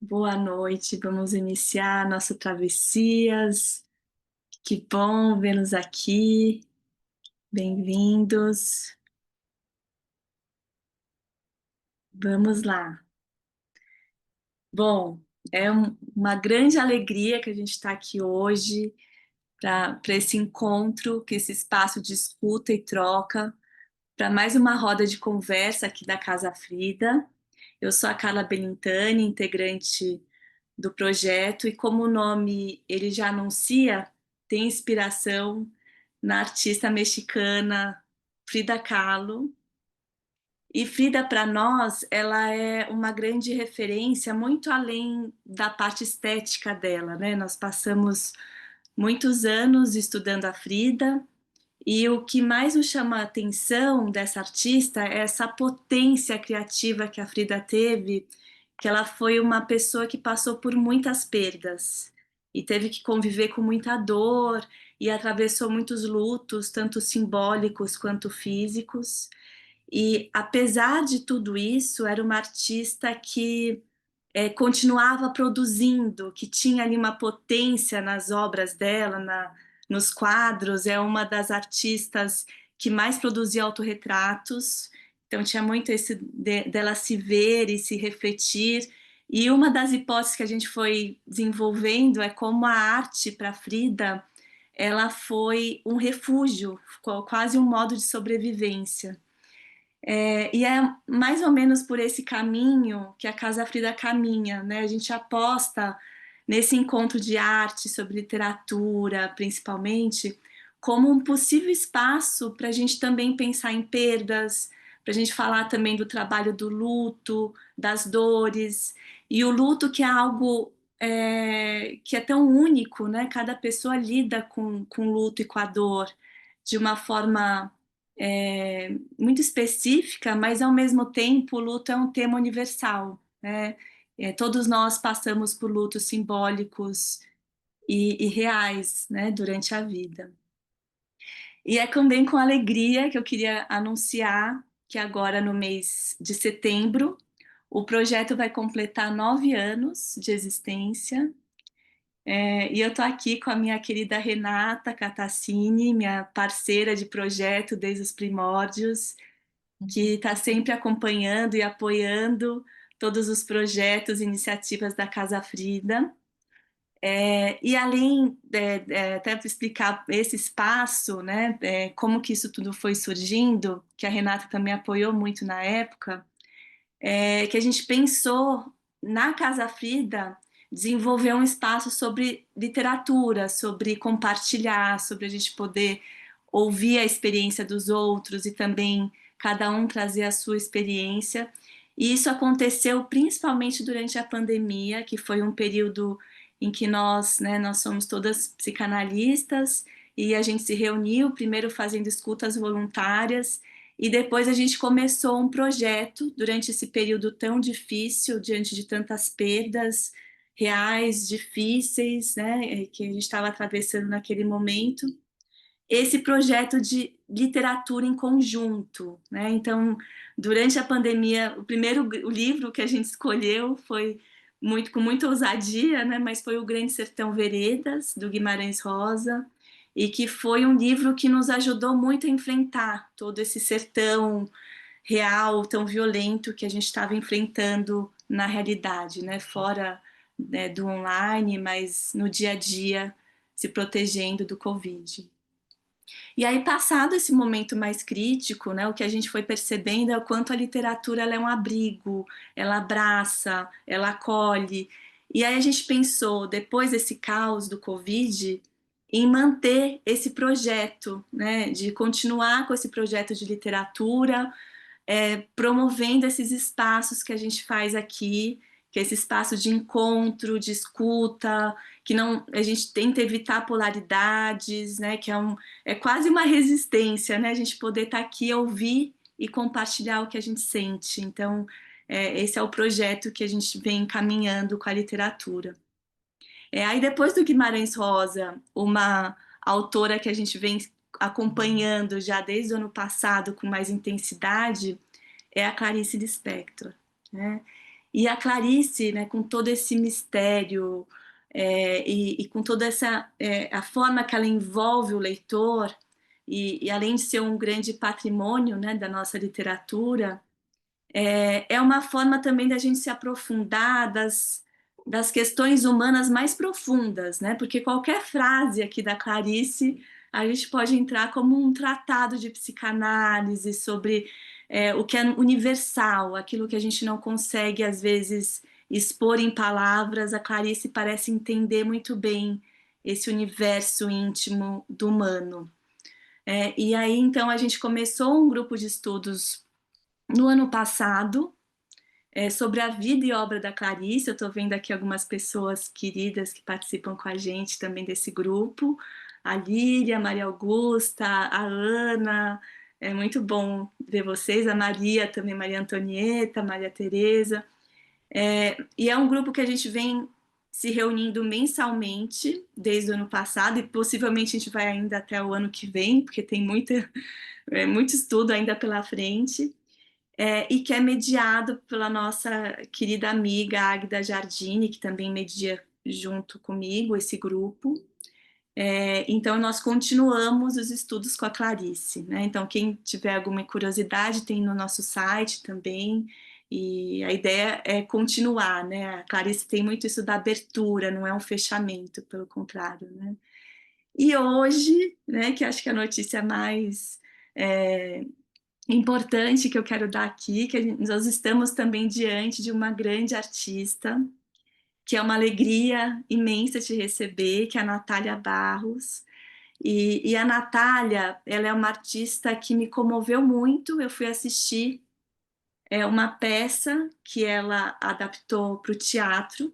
Boa noite, vamos iniciar nosso Travessias. Que bom vê-los aqui, bem-vindos. Vamos lá. Bom, uma grande alegria que a gente está aqui hoje para esse encontro, que esse espaço de escuta e troca, para mais uma roda de conversa aqui da Casa Frida. Eu sou a Carla Belintani, integrante do projeto, e como o nome ele já anuncia, tem inspiração na artista mexicana Frida Kahlo. E Frida, para nós, ela é uma grande referência, muito além da parte estética dela, né? Nós passamos muitos anos estudando a Frida, e o que mais nos chama a atenção dessa artista é essa potência criativa que a Frida teve, que ela foi uma pessoa que passou por muitas perdas e teve que conviver com muita dor e atravessou muitos lutos, tanto simbólicos quanto físicos. E apesar de tudo isso, era uma artista que continuava produzindo, que tinha ali uma potência nas obras dela, nos quadros. É uma das artistas que mais produzia autorretratos, então tinha muito esse dela se ver e se refletir. E uma das hipóteses que a gente foi desenvolvendo é como a arte para Frida ela foi um refúgio, quase um modo de sobrevivência. E é mais ou menos por esse caminho que a Casa Frida caminha, né? A gente aposta nesse encontro de arte, sobre literatura, principalmente, como um possível espaço para a gente também pensar em perdas, para a gente falar também do trabalho do luto, das dores, e o luto que é algo que é tão único, né? Cada pessoa lida com o luto e com a dor de uma forma muito específica, mas ao mesmo tempo o luto é um tema universal, né? Todos nós passamos por lutos simbólicos e reais, né, durante a vida. E é também com alegria que eu queria anunciar que agora no mês de setembro o projeto vai completar 9 anos de existência. E eu estou aqui com a minha querida Renata Catassini, minha parceira de projeto desde os primórdios, que está sempre acompanhando e apoiando todos os projetos e iniciativas da Casa Frida. E além, até para explicar esse espaço, né, como que isso tudo foi surgindo, que a Renata também apoiou muito na época, que a gente pensou na Casa Frida desenvolver um espaço sobre literatura, sobre compartilhar, sobre a gente poder ouvir a experiência dos outros e também cada um trazer a sua experiência. E isso aconteceu principalmente durante a pandemia, que foi um período em que nós, né, nós somos todas psicanalistas e a gente se reuniu, primeiro fazendo escutas voluntárias, e depois a gente começou um projeto durante esse período tão difícil, diante de tantas perdas reais, difíceis, né, que a gente estava atravessando naquele momento, esse projeto de literatura em conjunto, né? Então, durante a pandemia, o livro que a gente escolheu foi com muita ousadia, né? Mas foi o Grande Sertão Veredas, do Guimarães Rosa, e que foi um livro que nos ajudou muito a enfrentar todo esse sertão real, tão violento que a gente estava enfrentando na realidade, né? Fora, né, do online, mas no dia a dia, se protegendo do Covid. E aí, passado esse momento mais crítico, né, o que a gente foi percebendo é o quanto a literatura ela é um abrigo, ela abraça, ela acolhe. E aí a gente pensou, depois desse caos do Covid, em manter esse projeto, né, de continuar com esse projeto de literatura, promovendo esses espaços que a gente faz aqui, que é esse espaço de encontro, de escuta, que não a gente tenta evitar polaridades, né? Que é quase uma resistência, né? A gente poder estar aqui, ouvir e compartilhar o que a gente sente. Então, esse é o projeto que a gente vem caminhando com a literatura. Aí depois do Guimarães Rosa, uma autora que a gente vem acompanhando já desde o ano passado com mais intensidade é a Clarice Lispector, né? E a Clarice, né, com todo esse mistério e com toda essa a forma que ela envolve o leitor e além de ser um grande patrimônio, né, da nossa literatura, é uma forma também da gente se aprofundar das questões humanas mais profundas, né? Porque qualquer frase aqui da Clarice a gente pode entrar como um tratado de psicanálise sobre o que é universal, aquilo que a gente não consegue às vezes expor em palavras. A Clarice parece entender muito bem esse universo íntimo do humano. E aí então a gente começou um grupo de estudos no ano passado sobre a vida e obra da Clarice. Eu estou vendo aqui algumas pessoas queridas que participam com a gente também desse grupo. A Lília, a Maria Augusta, a Ana, é muito bom ver vocês. A Maria também, Maria Antonieta, Maria Tereza. E é um grupo que a gente vem se reunindo mensalmente desde o ano passado e possivelmente a gente vai ainda até o ano que vem, porque tem muito estudo ainda pela frente. E que é mediado pela nossa querida amiga Agda Jardini, que também media junto comigo esse grupo. Então, nós continuamos os estudos com a Clarice, né? Então, quem tiver alguma curiosidade, tem no nosso site também, e a ideia é continuar, né? A Clarice tem muito isso da abertura, não é um fechamento, pelo contrário, né? E hoje, né, que acho que é a notícia mais importante que eu quero dar aqui, nós estamos também diante de uma grande artista, que é uma alegria imensa te receber, que é a Natália Barros. E a Natália, ela é uma artista que me comoveu muito. Eu fui assistir uma peça que ela adaptou para o teatro,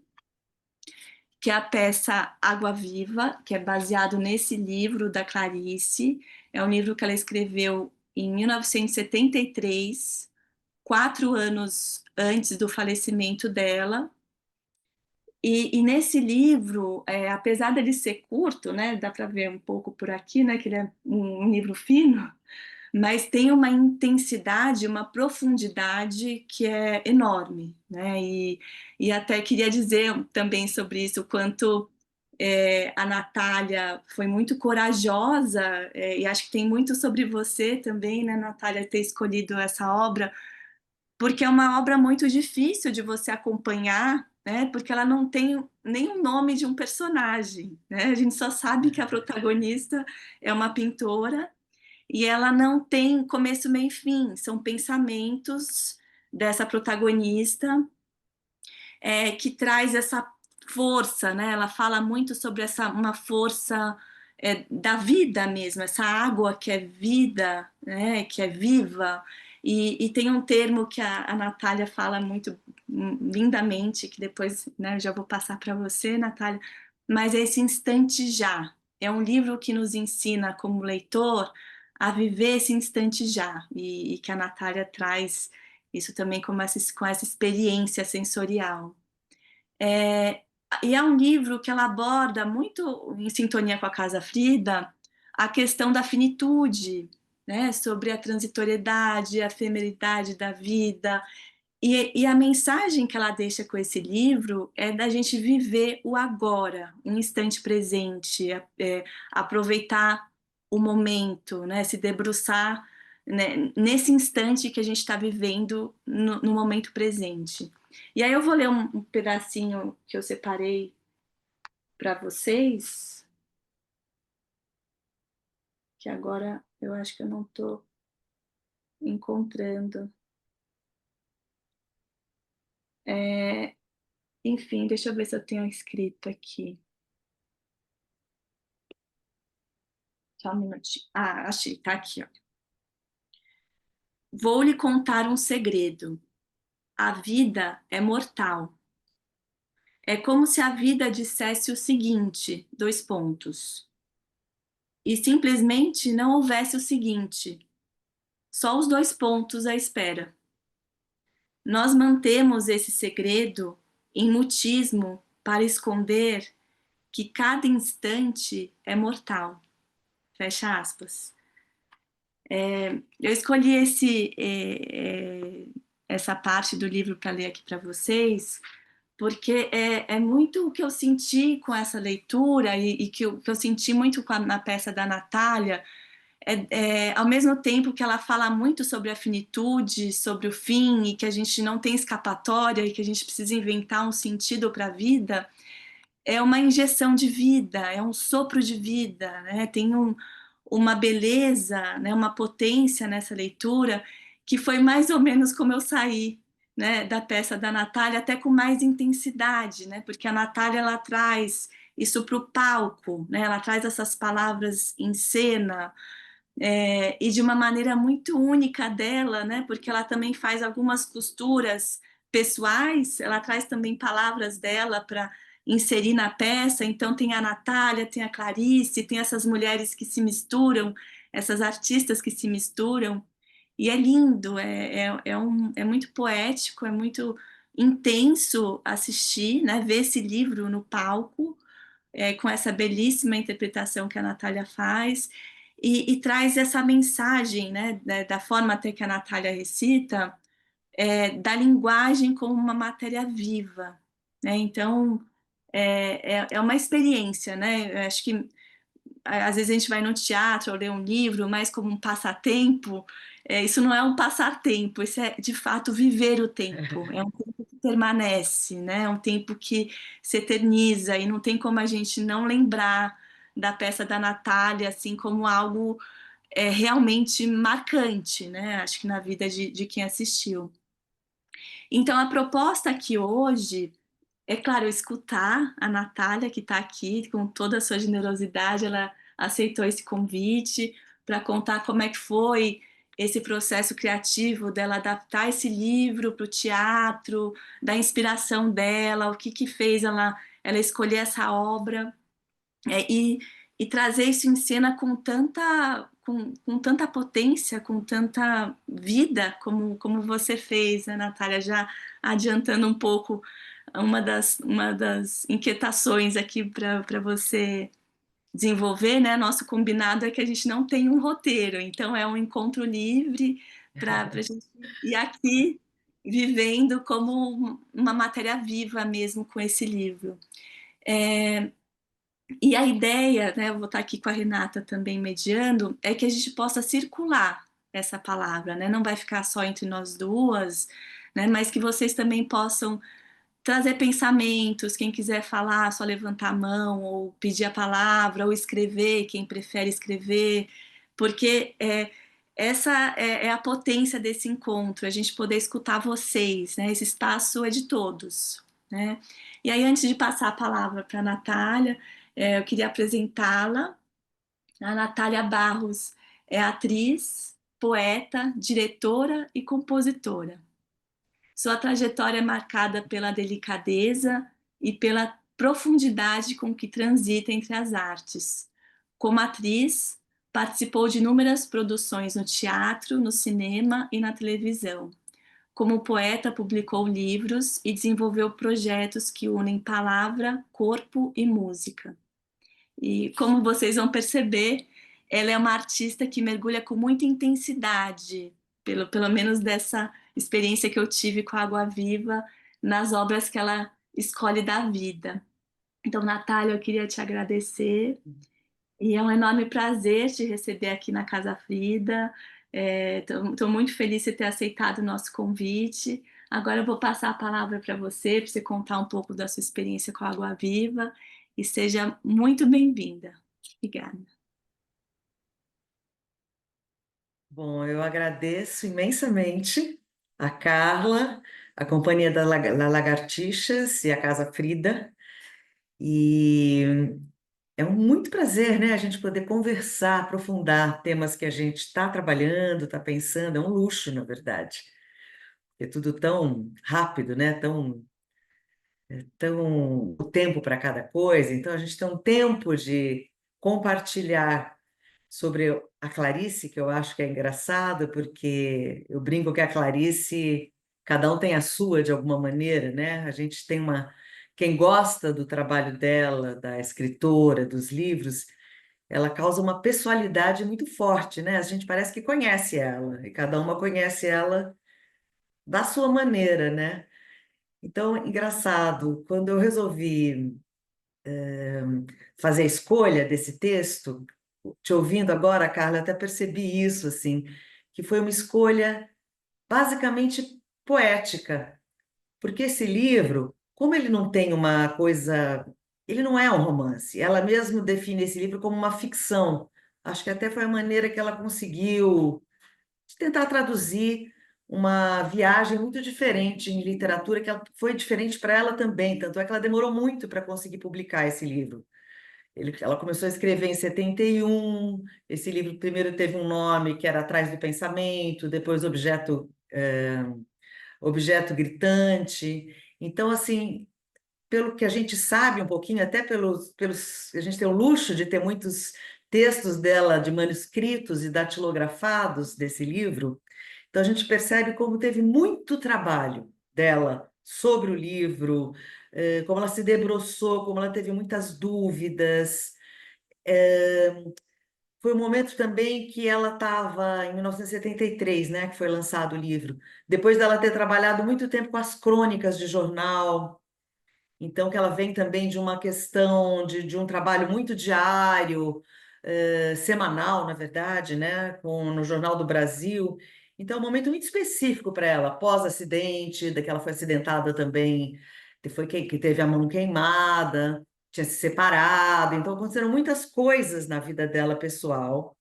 que é a peça Água Viva, que é baseado nesse livro da Clarice. É um livro que ela escreveu em 1973, 4 anos antes do falecimento dela. E nesse livro, apesar dele ser curto, né, dá para ver um pouco por aqui, né, que ele é um livro fino, mas tem uma intensidade, uma profundidade que é enorme, né? E até queria dizer também sobre isso, o quanto a Natália foi muito corajosa, e acho que tem muito sobre você também, né, Natália, ter escolhido essa obra, porque é uma obra muito difícil de você acompanhar, né? Porque ela não tem nem o nome de um personagem, né? A gente só sabe que a protagonista é uma pintora e ela não tem começo, meio e fim, são pensamentos dessa protagonista que traz essa força, né? Ela fala muito sobre uma força da vida mesmo, essa água que é vida, né? Que é viva. E tem um termo que a Natália fala muito lindamente, que depois, né, eu já vou passar para você, Natália, mas é esse instante já. É um livro que nos ensina, como leitor, a viver esse instante já, e que a Natália traz isso também com essa experiência sensorial. É, e é um livro que ela aborda muito em sintonia com a Casa Frida a questão da finitude, né, sobre a transitoriedade, a efemeridade da vida. E a mensagem que ela deixa com esse livro é da gente viver o agora, um instante presente, aproveitar o momento, né, se debruçar, né, nesse instante que a gente está vivendo no momento presente. E aí eu vou ler um pedacinho que eu separei para vocês, que agora eu acho que eu não estou encontrando. Enfim, deixa eu ver se eu tenho escrito aqui. Só um minutinho. Ah, achei, tá aqui, ó. Vou lhe contar um segredo. A vida é mortal. É como se a vida dissesse o seguinte, dois pontos. E simplesmente não houvesse o seguinte, só os dois pontos à espera. Nós mantemos esse segredo em mutismo para esconder que cada instante é mortal. Fecha aspas. Eu escolhi essa parte do livro para ler aqui para vocês, porque é muito o que eu senti com essa leitura e que eu senti muito na peça da Natália, ao mesmo tempo que ela fala muito sobre a finitude, sobre o fim, e que a gente não tem escapatória e que a gente precisa inventar um sentido para a vida, é uma injeção de vida, é um sopro de vida, né? Tem uma beleza, né? Uma potência nessa leitura que foi mais ou menos como eu saí, né? Da peça da Natália, até com mais intensidade, né? Porque a Natália ela traz isso para o palco, né? Ela traz essas palavras em cena, e de uma maneira muito única dela, né? Porque ela também faz algumas costuras pessoais, ela traz também palavras dela para inserir na peça. Então tem a Natália, tem a Clarice, tem essas mulheres que se misturam, essas artistas que se misturam, e é lindo, é muito poético, é muito intenso assistir, né? Ver esse livro no palco, com essa belíssima interpretação que a Natália faz, e traz essa mensagem, né, da forma até que a Natália recita, da linguagem como uma matéria viva, né? Então, é uma experiência, né? Eu acho que às vezes a gente vai no teatro ou ler um livro, mais como um passatempo. Isso não é um passatempo, isso é de fato viver o tempo. É um tempo que permanece, né? É um tempo que se eterniza e não tem como a gente não lembrar da peça da Natália assim como algo realmente marcante, né? Acho que na vida de quem assistiu. Então a proposta aqui hoje é claro, escutar a Natália, que está aqui com toda a sua generosidade, ela aceitou esse convite para contar como é que foi esse processo criativo dela adaptar esse livro para o teatro, da inspiração dela, o que que fez ela escolher essa obra, e trazer isso em cena com tanta potência, com tanta vida, como você fez, né, Natália? Já adiantando um pouco uma das inquietações aqui para você desenvolver, né? Nosso combinado é que a gente não tem um roteiro, então é um encontro livre para a gente ir aqui vivendo como uma matéria viva mesmo com esse livro. E a ideia, né, eu vou estar aqui com a Renata também mediando, é que a gente possa circular essa palavra, né? Não vai ficar só entre nós duas, né? Mas que vocês também possam trazer pensamentos, quem quiser falar, só levantar a mão, ou pedir a palavra, ou escrever, quem prefere escrever, porque essa é a potência desse encontro, a gente poder escutar vocês, né? Esse espaço é de todos, né? E aí, antes de passar a palavra para a Natália, eu queria apresentá-la. A Natália Barros é atriz, poeta, diretora e compositora. Sua trajetória é marcada pela delicadeza e pela profundidade com que transita entre as artes. Como atriz, participou de inúmeras produções no teatro, no cinema e na televisão. Como poeta, publicou livros e desenvolveu projetos que unem palavra, corpo e música. E como vocês vão perceber, ela é uma artista que mergulha com muita intensidade, pelo menos dessa experiência que eu tive com a Água Viva, nas obras que ela escolhe da vida. Então, Natália, eu queria te agradecer, e é um enorme prazer te receber aqui na Casa Frida. Estou muito feliz de ter aceitado o nosso convite. Agora eu vou passar a palavra para você contar um pouco da sua experiência com a Água Viva, e seja muito bem-vinda. Obrigada. Bom, eu agradeço imensamente a Carla, a Companhia da Lagartixas e a Casa Frida. E é um muito prazer, né, a gente poder conversar, aprofundar temas que a gente está trabalhando, está pensando. É um luxo, na verdade. É tudo tão rápido, né? Tão o tempo para cada coisa. Então, a gente tem um tempo de compartilhar sobre a Clarice, que eu acho que é engraçado, porque eu brinco que a Clarice, cada um tem a sua de alguma maneira, né? A gente tem uma. Quem gosta do trabalho dela, da escritora, dos livros, ela causa uma pessoalidade muito forte, né? A gente parece que conhece ela, e cada uma conhece ela da sua maneira, né? Então, engraçado, quando eu resolvi fazer a escolha desse texto, te ouvindo agora, Carla, eu até percebi isso, assim, que foi uma escolha basicamente poética, porque esse livro, como ele não tem uma coisa, ele não é um romance, ela mesmo define esse livro como uma ficção. Acho que até foi a maneira que ela conseguiu de tentar traduzir uma viagem muito diferente em literatura, que foi diferente para ela também, tanto é que ela demorou muito para conseguir publicar esse livro. Ela começou a escrever em 71. Esse livro primeiro teve um nome que era Atrás do Pensamento, depois Objeto Gritante. Então, assim, pelo que a gente sabe um pouquinho, até a gente tem o luxo de ter muitos textos dela, de manuscritos e datilografados desse livro, então a gente percebe como teve muito trabalho dela sobre o livro, como ela se debruçou, como ela teve muitas dúvidas. Foi um momento também que ela estava em 1973, né, que foi lançado o livro, depois dela ter trabalhado muito tempo com as crônicas de jornal, então, que ela vem também de uma questão de um trabalho muito diário, semanal, na verdade, né, no Jornal do Brasil. Então, é um momento muito específico para ela, pós-acidente, da que ela foi acidentada também, que teve a mão queimada, tinha se separado. Então, aconteceram muitas coisas na vida dela pessoal.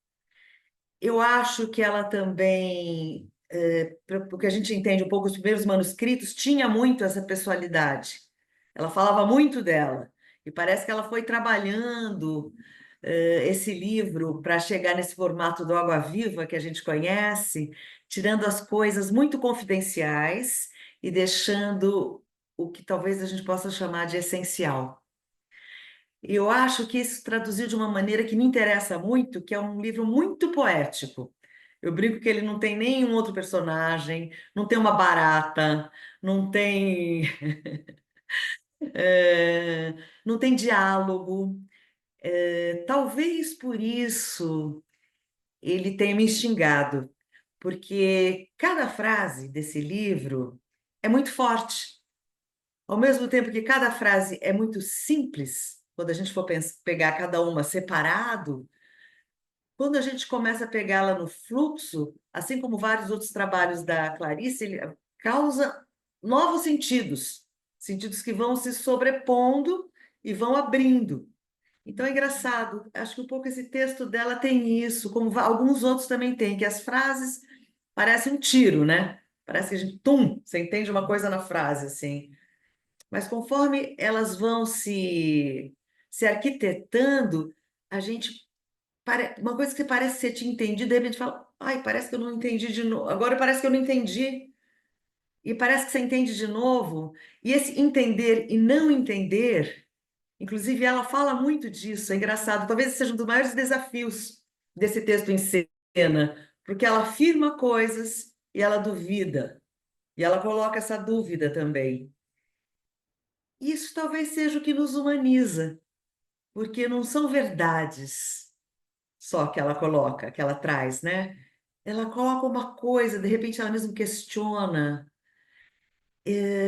Eu acho que ela também, porque a gente entende um pouco os primeiros manuscritos, tinha muito essa pessoalidade. Ela falava muito dela. E parece que ela foi trabalhando, esse livro para chegar nesse formato do Água Viva que a gente conhece, tirando as coisas muito confidenciais e deixando o que talvez a gente possa chamar de essencial. E eu acho que isso traduziu de uma maneira que me interessa muito, que é um livro muito poético. Eu brinco que ele não tem nenhum outro personagem, não tem uma barata, não tem, eh, não tem diálogo. Talvez por isso ele tenha me instigado, porque cada frase desse livro é muito forte. Ao mesmo tempo que cada frase é muito simples, quando a gente for pegar cada uma separado, quando a gente começa a pegá-la no fluxo, assim como vários outros trabalhos da Clarice, ele causa novos sentidos, sentidos que vão se sobrepondo e vão abrindo. Então é engraçado, acho que um pouco esse texto dela tem isso, como alguns outros também têm, que as frases parecem um tiro, né? Parece que a gente, tum, você entende uma coisa na frase, assim. Mas conforme elas vão se arquitetando, a gente uma coisa que parece ser te entendido, de repente fala, ai, parece que eu não entendi de novo. Agora parece que eu não entendi. E parece que você entende de novo. E esse entender e não entender, inclusive ela fala muito disso, é engraçado. Talvez esse seja um dos maiores desafios desse texto em cena, porque ela afirma coisas e ela duvida. E ela coloca essa dúvida também. Isso talvez seja o que nos humaniza, porque não são verdades só que ela coloca, que ela traz, né? Ela coloca uma coisa, de repente ela mesma questiona,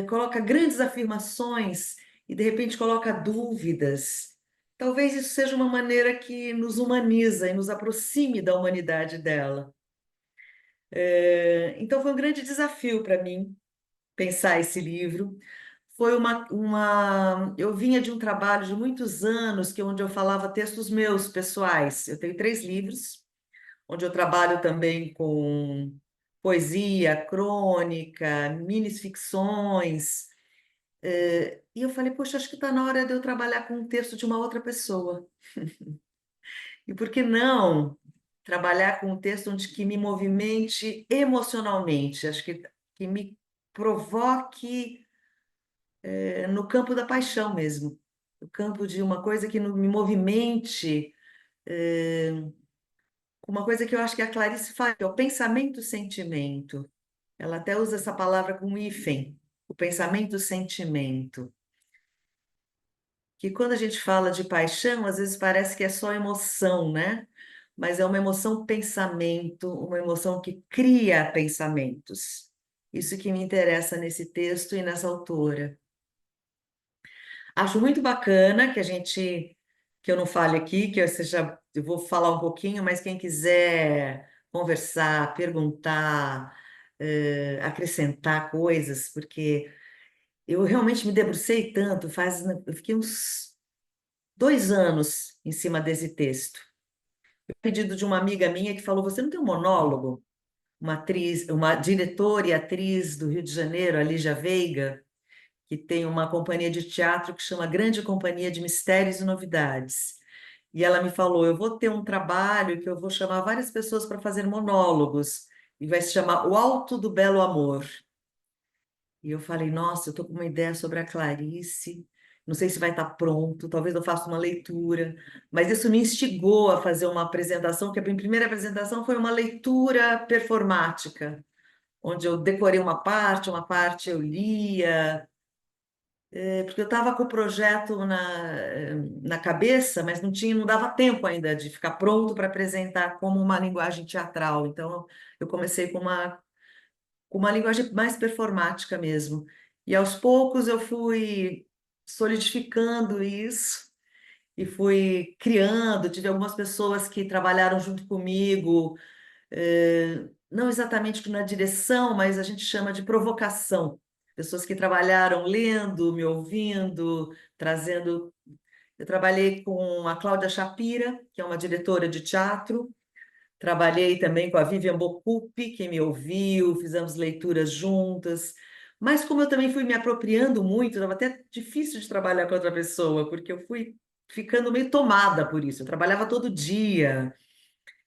coloca grandes afirmações e de repente coloca dúvidas. Talvez isso seja uma maneira que nos humaniza e nos aproxime da humanidade dela. Então foi um grande desafio para mim pensar esse livro. Foi eu vinha de um trabalho de muitos anos, onde eu falava textos meus, pessoais. Eu tenho 3 livros, onde eu trabalho também com poesia, crônica, minis ficções. E eu falei, poxa, acho que está na hora de eu trabalhar com um texto de uma outra pessoa. E por que não trabalhar com um texto que me movimente emocionalmente? Acho que me provoque, no campo da paixão mesmo, no campo de uma coisa que me movimente, uma coisa que eu acho que a Clarice faz, que é o pensamento-sentimento. Ela até usa essa palavra com hífen, o pensamento-sentimento. Que quando a gente fala de paixão, às vezes parece que é só emoção, né? Mas é uma emoção pensamento, uma emoção que cria pensamentos. Isso que me interessa nesse texto e nessa autora. Acho muito bacana que eu não fale aqui, eu vou falar um pouquinho, mas quem quiser conversar, perguntar, acrescentar coisas, porque eu realmente me debrucei tanto, eu fiquei uns 2 anos em cima desse texto. Pedido de uma amiga minha que falou: Você não tem um monólogo? Uma atriz, uma diretora e atriz do Rio de Janeiro, a Lígia Veiga, que tem uma companhia de teatro que chama Grande Companhia de Mistérios e Novidades. E ela me falou: Eu vou ter um trabalho que eu vou chamar várias pessoas para fazer monólogos, e vai se chamar O Alto do Belo Amor. E eu falei: Nossa, eu estou com uma ideia sobre a Clarice. Não sei se vai estar pronto, talvez eu faça uma leitura, mas isso me instigou a fazer uma apresentação, que a minha primeira apresentação foi uma leitura performática, onde eu decorei uma parte eu lia, porque eu estava com o projeto na cabeça, mas não dava tempo ainda de ficar pronto para apresentar como uma linguagem teatral. Então, eu comecei com uma linguagem mais performática mesmo. E aos poucos eu fui solidificando isso e fui criando. Tive algumas pessoas que trabalharam junto comigo, não exatamente na direção, mas a gente chama de provocação. Pessoas que trabalharam lendo, me ouvindo, trazendo. Eu trabalhei com a Cláudia Shapira, que é uma diretora de teatro. Trabalhei também com a Vivian Bocupi, que me ouviu, fizemos leituras juntas. Mas como eu também fui me apropriando muito, estava até difícil de trabalhar com outra pessoa, porque eu fui ficando meio tomada por isso. Eu trabalhava todo dia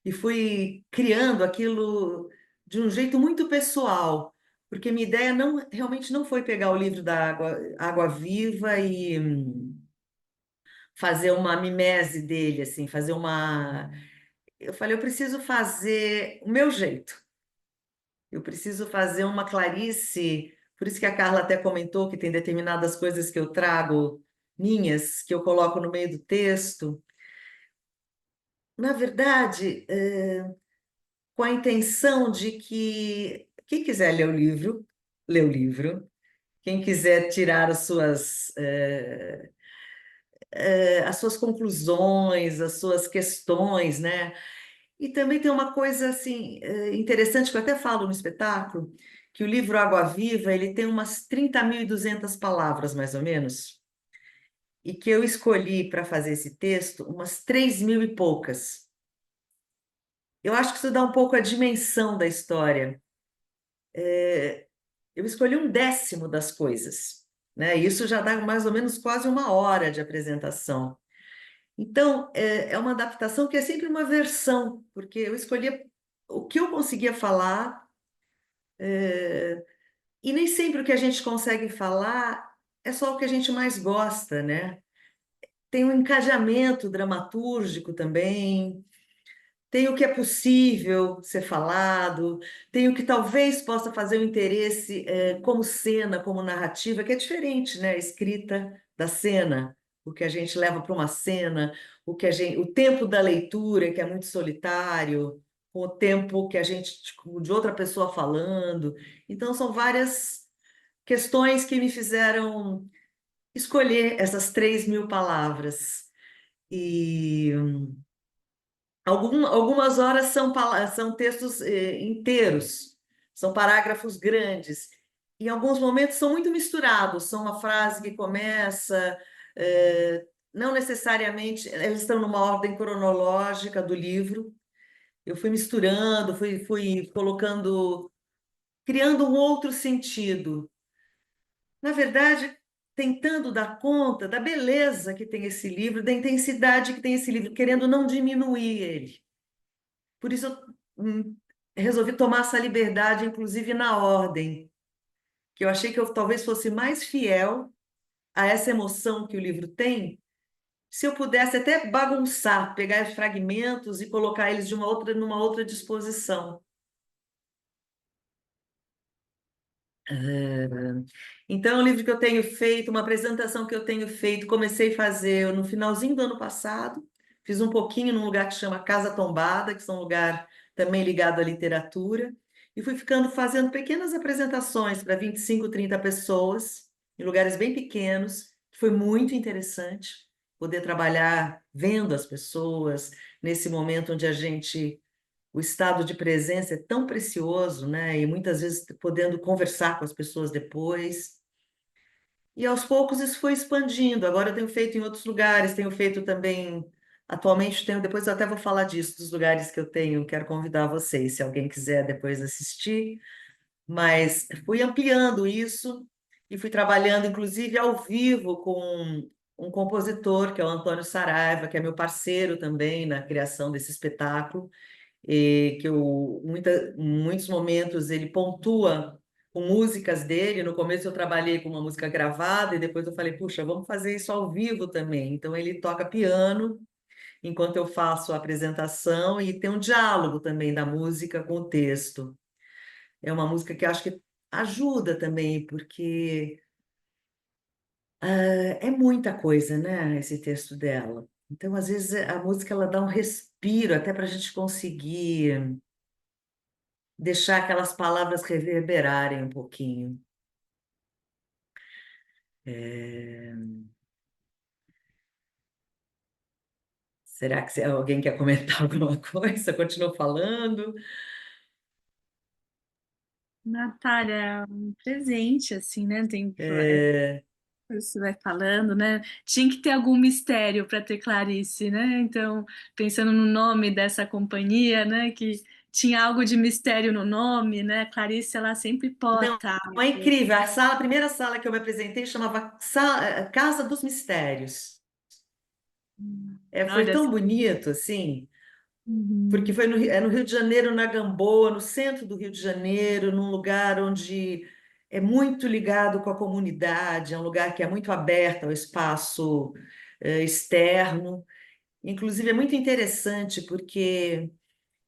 e fui criando aquilo de um jeito muito pessoal, porque minha ideia realmente não foi pegar o livro da Água Viva e fazer uma mimese dele, assim, fazer uma. Eu falei, eu preciso fazer o meu jeito. Eu preciso fazer uma Clarice. Por isso que a Carla até comentou que tem determinadas coisas que eu trago minhas, que eu coloco no meio do texto. Na verdade, com a intenção de que quem quiser ler o livro, lê o livro. Quem quiser tirar as suas conclusões, as suas questões, né? E também tem uma coisa assim interessante que eu até falo no espetáculo, que o livro Água Viva ele tem umas 30.200 palavras, mais ou menos, e que eu escolhi para fazer esse texto umas 3.000 e poucas. Eu acho que isso dá um pouco a dimensão da história. Eu escolhi um décimo das coisas, né? Isso já dá mais ou menos quase uma hora de apresentação. Então, é uma adaptação que é sempre uma versão, porque eu escolhia o que eu conseguia falar, e nem sempre o que a gente consegue falar é só o que a gente mais gosta, né? Tem um encajamento dramatúrgico também, tem o que é possível ser falado, tem o que talvez possa fazer o interesse como cena, como narrativa, que é diferente, né? A escrita da cena, o que a gente leva para uma cena, o tempo da leitura, que é muito solitário, com o tempo que a gente, tipo, de outra pessoa falando. Então, são várias questões que me fizeram escolher essas 3.000 palavras. E algumas horas são textos inteiros, são parágrafos grandes. Em alguns momentos são muito misturados, são uma frase que começa, não necessariamente, eles estão numa ordem cronológica do livro. Eu fui misturando, fui colocando, criando um outro sentido. Na verdade, tentando dar conta da beleza que tem esse livro, da intensidade que tem esse livro, querendo não diminuir ele. Por isso, eu resolvi tomar essa liberdade, inclusive na ordem, que eu achei que eu talvez fosse mais fiel a essa emoção que o livro tem, se eu pudesse até bagunçar, pegar os fragmentos e colocar eles numa outra disposição. Então, é um livro que eu tenho feito, uma apresentação que eu tenho feito, comecei a fazer no finalzinho do ano passado, fiz um pouquinho num lugar que chama Casa Tombada, que é um lugar também ligado à literatura, e fui ficando fazendo pequenas apresentações para 25, 30 pessoas, em lugares bem pequenos. Foi muito interessante poder trabalhar vendo as pessoas nesse momento onde o estado de presença é tão precioso, né? E muitas vezes podendo conversar com as pessoas depois. E aos poucos isso foi expandindo. Agora eu tenho feito em outros lugares, tenho feito também. Atualmente tenho, depois eu até vou falar disso, dos lugares que eu tenho, quero convidar vocês, se alguém quiser depois assistir. Mas fui ampliando isso e fui trabalhando, inclusive, ao vivo com um compositor, que é o Antônio Saraiva, que é meu parceiro também na criação desse espetáculo, e que em muitos momentos ele pontua com músicas dele. No começo eu trabalhei com uma música gravada e depois eu falei, puxa, vamos fazer isso ao vivo também. Então ele toca piano enquanto eu faço a apresentação e tem um diálogo também da música com o texto. É uma música que eu acho que ajuda também, porque é muita coisa, né, esse texto dela. Então, às vezes, a música ela dá um respiro até para a gente conseguir deixar aquelas palavras reverberarem um pouquinho. É, Será que alguém quer comentar alguma coisa? Continua falando? Natália, é um presente, assim, né? É, Você vai falando, né? Tinha que ter algum mistério para ter Clarice, né? Então, pensando no nome dessa companhia, né? Que tinha algo de mistério no nome, né? Clarice, ela sempre Não, porta é algo. incrível. A primeira sala que eu me apresentei chamava Casa dos Mistérios. Foi Olha, tão bonito, assim. Porque uhum. foi no Rio de Janeiro, na Gamboa, no centro do Rio de Janeiro, num lugar onde é muito ligado com a comunidade, é um lugar que é muito aberto ao espaço externo. Inclusive, é muito interessante porque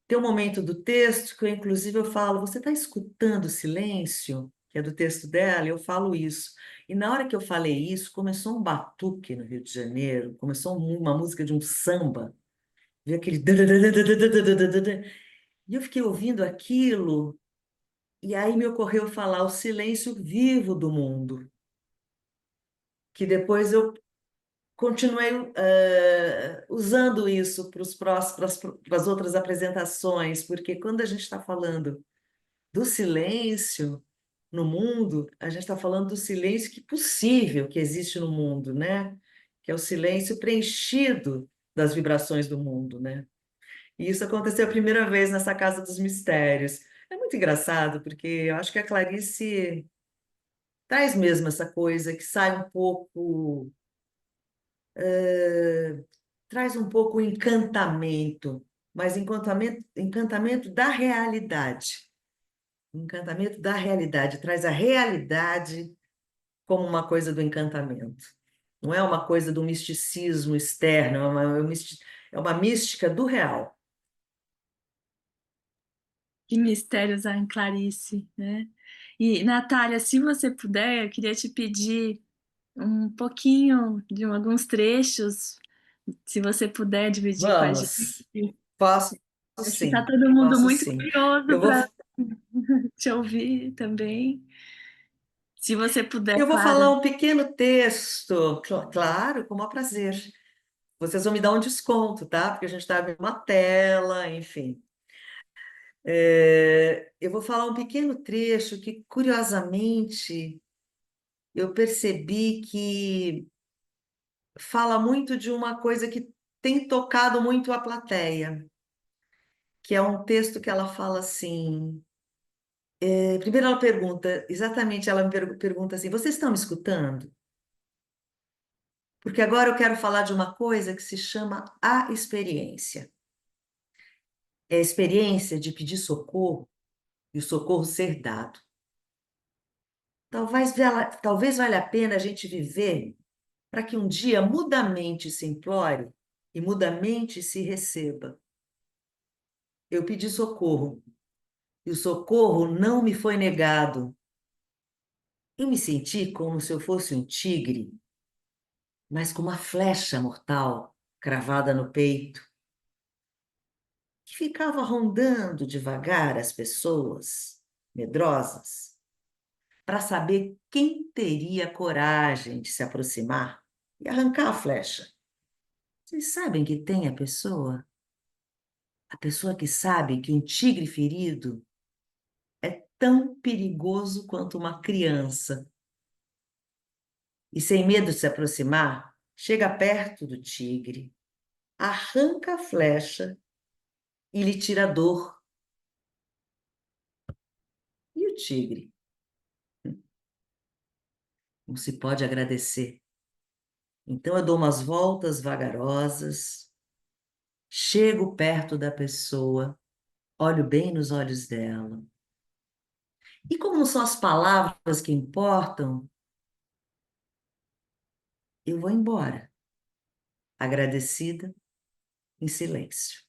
tem um momento do texto que inclusive, eu falo, você está escutando o silêncio? Que é do texto dela, e eu falo isso. E na hora que eu falei isso, começou um batuque no Rio de Janeiro, começou uma música de um samba, viu aquele... E eu fiquei ouvindo aquilo, e aí me ocorreu falar o silêncio vivo do mundo, que depois eu continuei usando isso para os próximos, para as outras apresentações, porque quando a gente está falando do silêncio no mundo, a gente está falando do silêncio possível que existe no mundo, né? Que é o silêncio preenchido das vibrações do mundo, né? E isso aconteceu a primeira vez nessa Casa dos Mistérios. É muito engraçado, porque eu acho que a Clarice traz mesmo essa coisa que sai um pouco, traz um pouco o encantamento, mas encantamento da realidade. Encantamento da realidade, traz a realidade como uma coisa do encantamento. Não é uma coisa do misticismo externo, é uma mística do real. Que mistérios há em Clarice, né? E, Natália, se você puder, eu queria te pedir um pouquinho de alguns trechos, se você puder dividir com a gente. Vamos, posso Acho que está sim, todo mundo posso muito sim. curioso Eu vou, para te ouvir também. Se você puder, eu vou falar claro. um pequeno texto, claro, com o maior prazer. Vocês vão me dar um desconto, tá? Porque a gente está vendo uma tela, enfim. Eu vou falar um pequeno trecho que, curiosamente, eu percebi que fala muito de uma coisa que tem tocado muito a plateia, que é um texto que ela fala assim. Primeiro ela pergunta, exatamente, ela pergunta assim: vocês estão me escutando? Porque agora eu quero falar de uma coisa que se chama a experiência. É a experiência de pedir socorro e o socorro ser dado. Talvez valha a pena a gente viver para que um dia mudamente se implore e mudamente se receba. Eu pedi socorro e o socorro não me foi negado. Eu me senti como se eu fosse um tigre, mas com uma flecha mortal cravada no peito, que ficava rondando devagar as pessoas, medrosas, para saber quem teria coragem de se aproximar e arrancar a flecha. Vocês sabem que tem a pessoa? A pessoa que sabe que um tigre ferido é tão perigoso quanto uma criança. E sem medo de se aproximar, chega perto do tigre, arranca a flecha e lhe tira a dor. E o tigre? Não se pode agradecer. Então eu dou umas voltas vagarosas, chego perto da pessoa, olho bem nos olhos dela. E como não são as palavras que importam, eu vou embora, agradecida, em silêncio.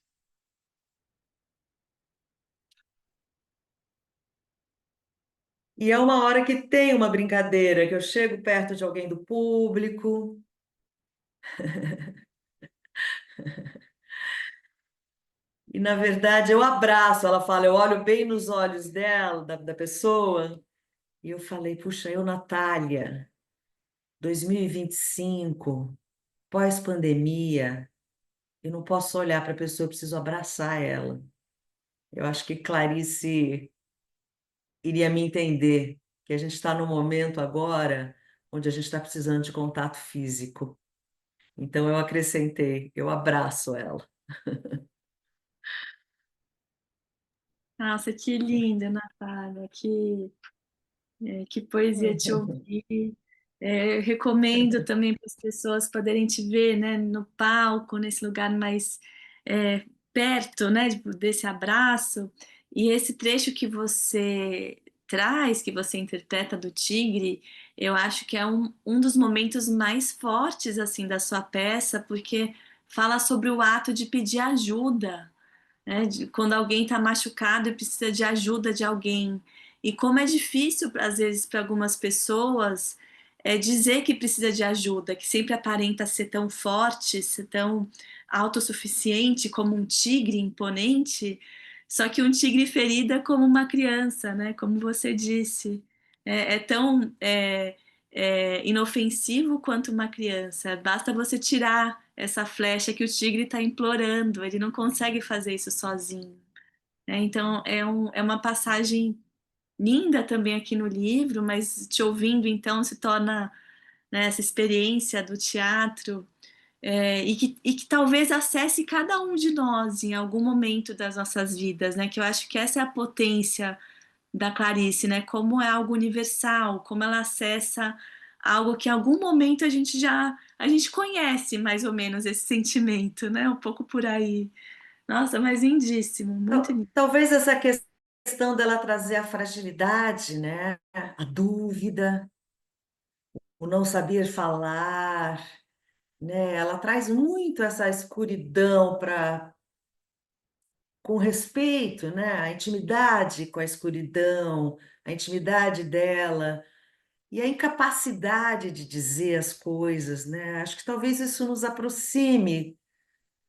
E é uma hora que tem uma brincadeira, que eu chego perto de alguém do público, e na verdade eu abraço, ela fala, eu olho bem nos olhos dela, da pessoa, e eu falei, puxa, eu, Natália, 2025, pós-pandemia, eu não posso olhar para a pessoa, eu preciso abraçar ela. Eu acho que Clarice iria me entender, que a gente está num momento agora onde a gente está precisando de contato físico. Então eu acrescentei, eu abraço ela. Nossa, que linda, Natália, que poesia te ouvir. Eu recomendo também para as pessoas poderem te ver, né, no palco, nesse lugar mais perto, né, desse abraço. E esse trecho que você traz, que você interpreta do Tigre, eu acho que é um dos momentos mais fortes assim da sua peça, porque fala sobre o ato de pedir ajuda, né? Quando alguém está machucado e precisa de ajuda de alguém. E como é difícil, às vezes, para algumas pessoas dizer que precisa de ajuda, que sempre aparenta ser tão forte, ser tão autossuficiente como um tigre imponente, só que um tigre ferido é como uma criança, né? Como você disse. É tão inofensivo quanto uma criança. Basta você tirar essa flecha que o tigre está implorando, ele não consegue fazer isso sozinho, né? Então é uma passagem linda também aqui no livro, mas te ouvindo então se torna, né, essa experiência do teatro e que talvez acesse cada um de nós em algum momento das nossas vidas, né? Que eu acho que essa é a potência da Clarice, né? Como é algo universal, como ela acessa algo que em algum momento a gente conhece mais ou menos esse sentimento, né? Um pouco por aí. Nossa, mas lindíssimo, muito lindo. Talvez essa questão dela trazer a fragilidade, né? A dúvida, o não saber falar, né? Ela traz muito essa escuridão para com respeito, né? A intimidade com a escuridão, a intimidade dela e a incapacidade de dizer as coisas, né? Acho que talvez isso nos aproxime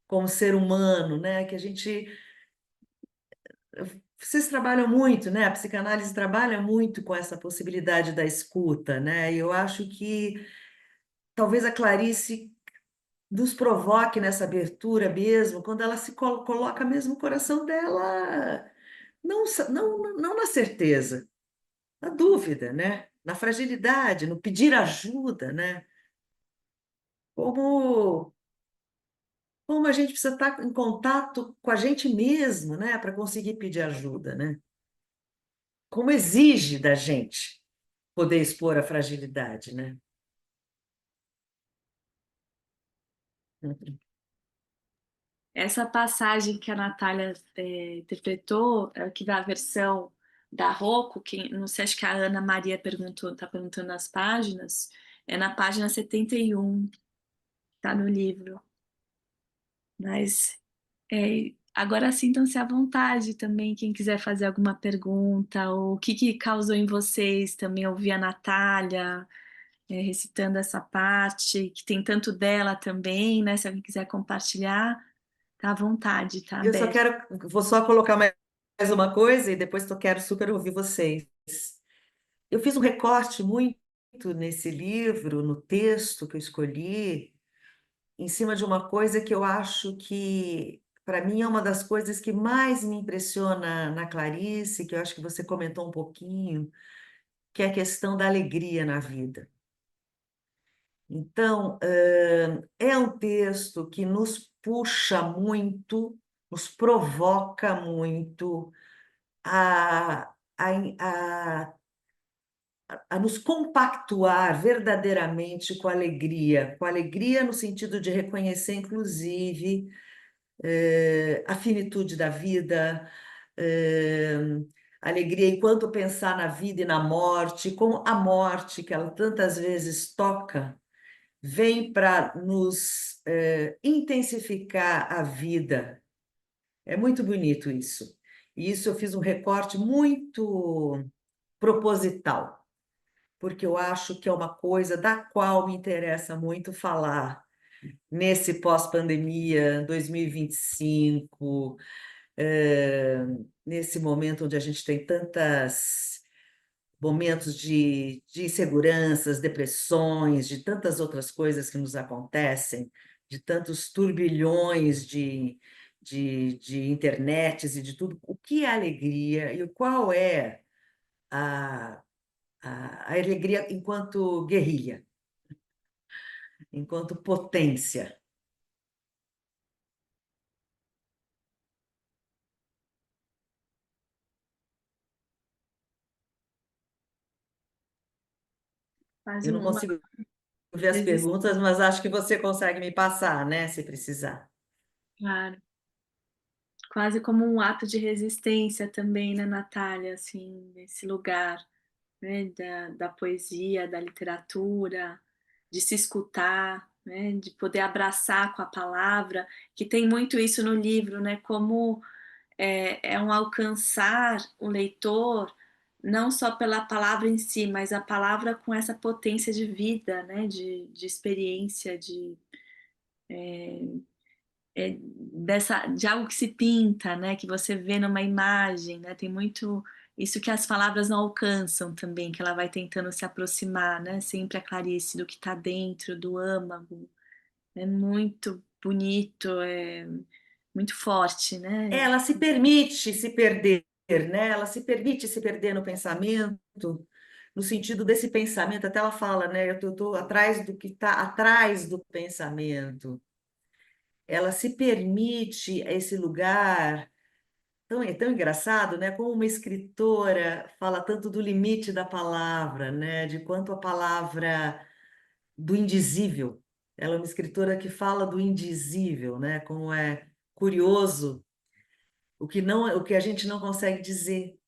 como ser humano, né? Que a gente vocês trabalham muito, né? A psicanálise trabalha muito com essa possibilidade da escuta, né? E eu acho que talvez a Clarice nos provoque nessa abertura mesmo, quando ela se coloca mesmo o coração dela, não na certeza, na dúvida, né? Na fragilidade, no pedir ajuda, né? Como, como a gente precisa estar em contato com a gente mesmo, né? Para conseguir pedir ajuda, né? Como exige da gente poder expor a fragilidade, né? Essa passagem que a Natália interpretou, que da versão da Rocco, que não sei, acho que a Ana Maria perguntou, está perguntando nas páginas, é na página 71, tá no livro. Mas agora sintam-se à vontade também, quem quiser fazer alguma pergunta, ou o que causou em vocês também ouvir a Natália recitando essa parte, que tem tanto dela também, né? Se alguém quiser compartilhar, tá à vontade, tá Eu só aberto. quero, vou só colocar mais mais uma coisa e depois eu quero super ouvir vocês. Eu fiz um recorte muito nesse livro, no texto que eu escolhi, em cima de uma coisa que eu acho que, para mim, é uma das coisas que mais me impressiona na Clarice, que eu acho que você comentou um pouquinho, que é a questão da alegria na vida. Então, é um texto que nos puxa muito, nos provoca muito a, a nos compactuar verdadeiramente com alegria no sentido de reconhecer, inclusive, a finitude da vida, eh, alegria enquanto pensar na vida e na morte, como a morte, que ela tantas vezes toca, vem para nos intensificar a vida. É muito bonito isso. E isso eu fiz um recorte muito proposital, porque eu acho que é uma coisa da qual me interessa muito falar nesse pós-pandemia 2025, nesse momento onde a gente tem tantos momentos de inseguranças, depressões, de tantas outras coisas que nos acontecem, de tantos turbilhões de internets e de tudo. O que é alegria e qual é a, a alegria enquanto guerrilha, enquanto potência? Quase Eu não uma consigo ver as resistência, perguntas, mas acho que você consegue me passar, né, se precisar. claro. Quase como um ato de resistência também, né, Natália, assim, nesse lugar, né, da poesia, da literatura, de se escutar, né, de poder abraçar com a palavra, que tem muito isso no livro, né, como é um alcançar o leitor não só pela palavra em si, mas a palavra com essa potência de vida, né, de experiência, de algo que se pinta, né, que você vê numa imagem, né, tem muito isso que as palavras não alcançam também, que ela vai tentando se aproximar, né, sempre a Clarice do que está dentro do âmago, é muito bonito, é muito forte, né? Ela se permite se perder, né? Ela se permite se perder no pensamento, no sentido desse pensamento, até ela fala, né? Eu estou atrás do que está atrás do pensamento. Ela se permite esse lugar é tão engraçado, né? Como uma escritora fala tanto do limite da palavra, né? De quanto a palavra do indizível. Ela é uma escritora que fala do indizível, né? Como é curioso o que não, o que a gente não consegue dizer,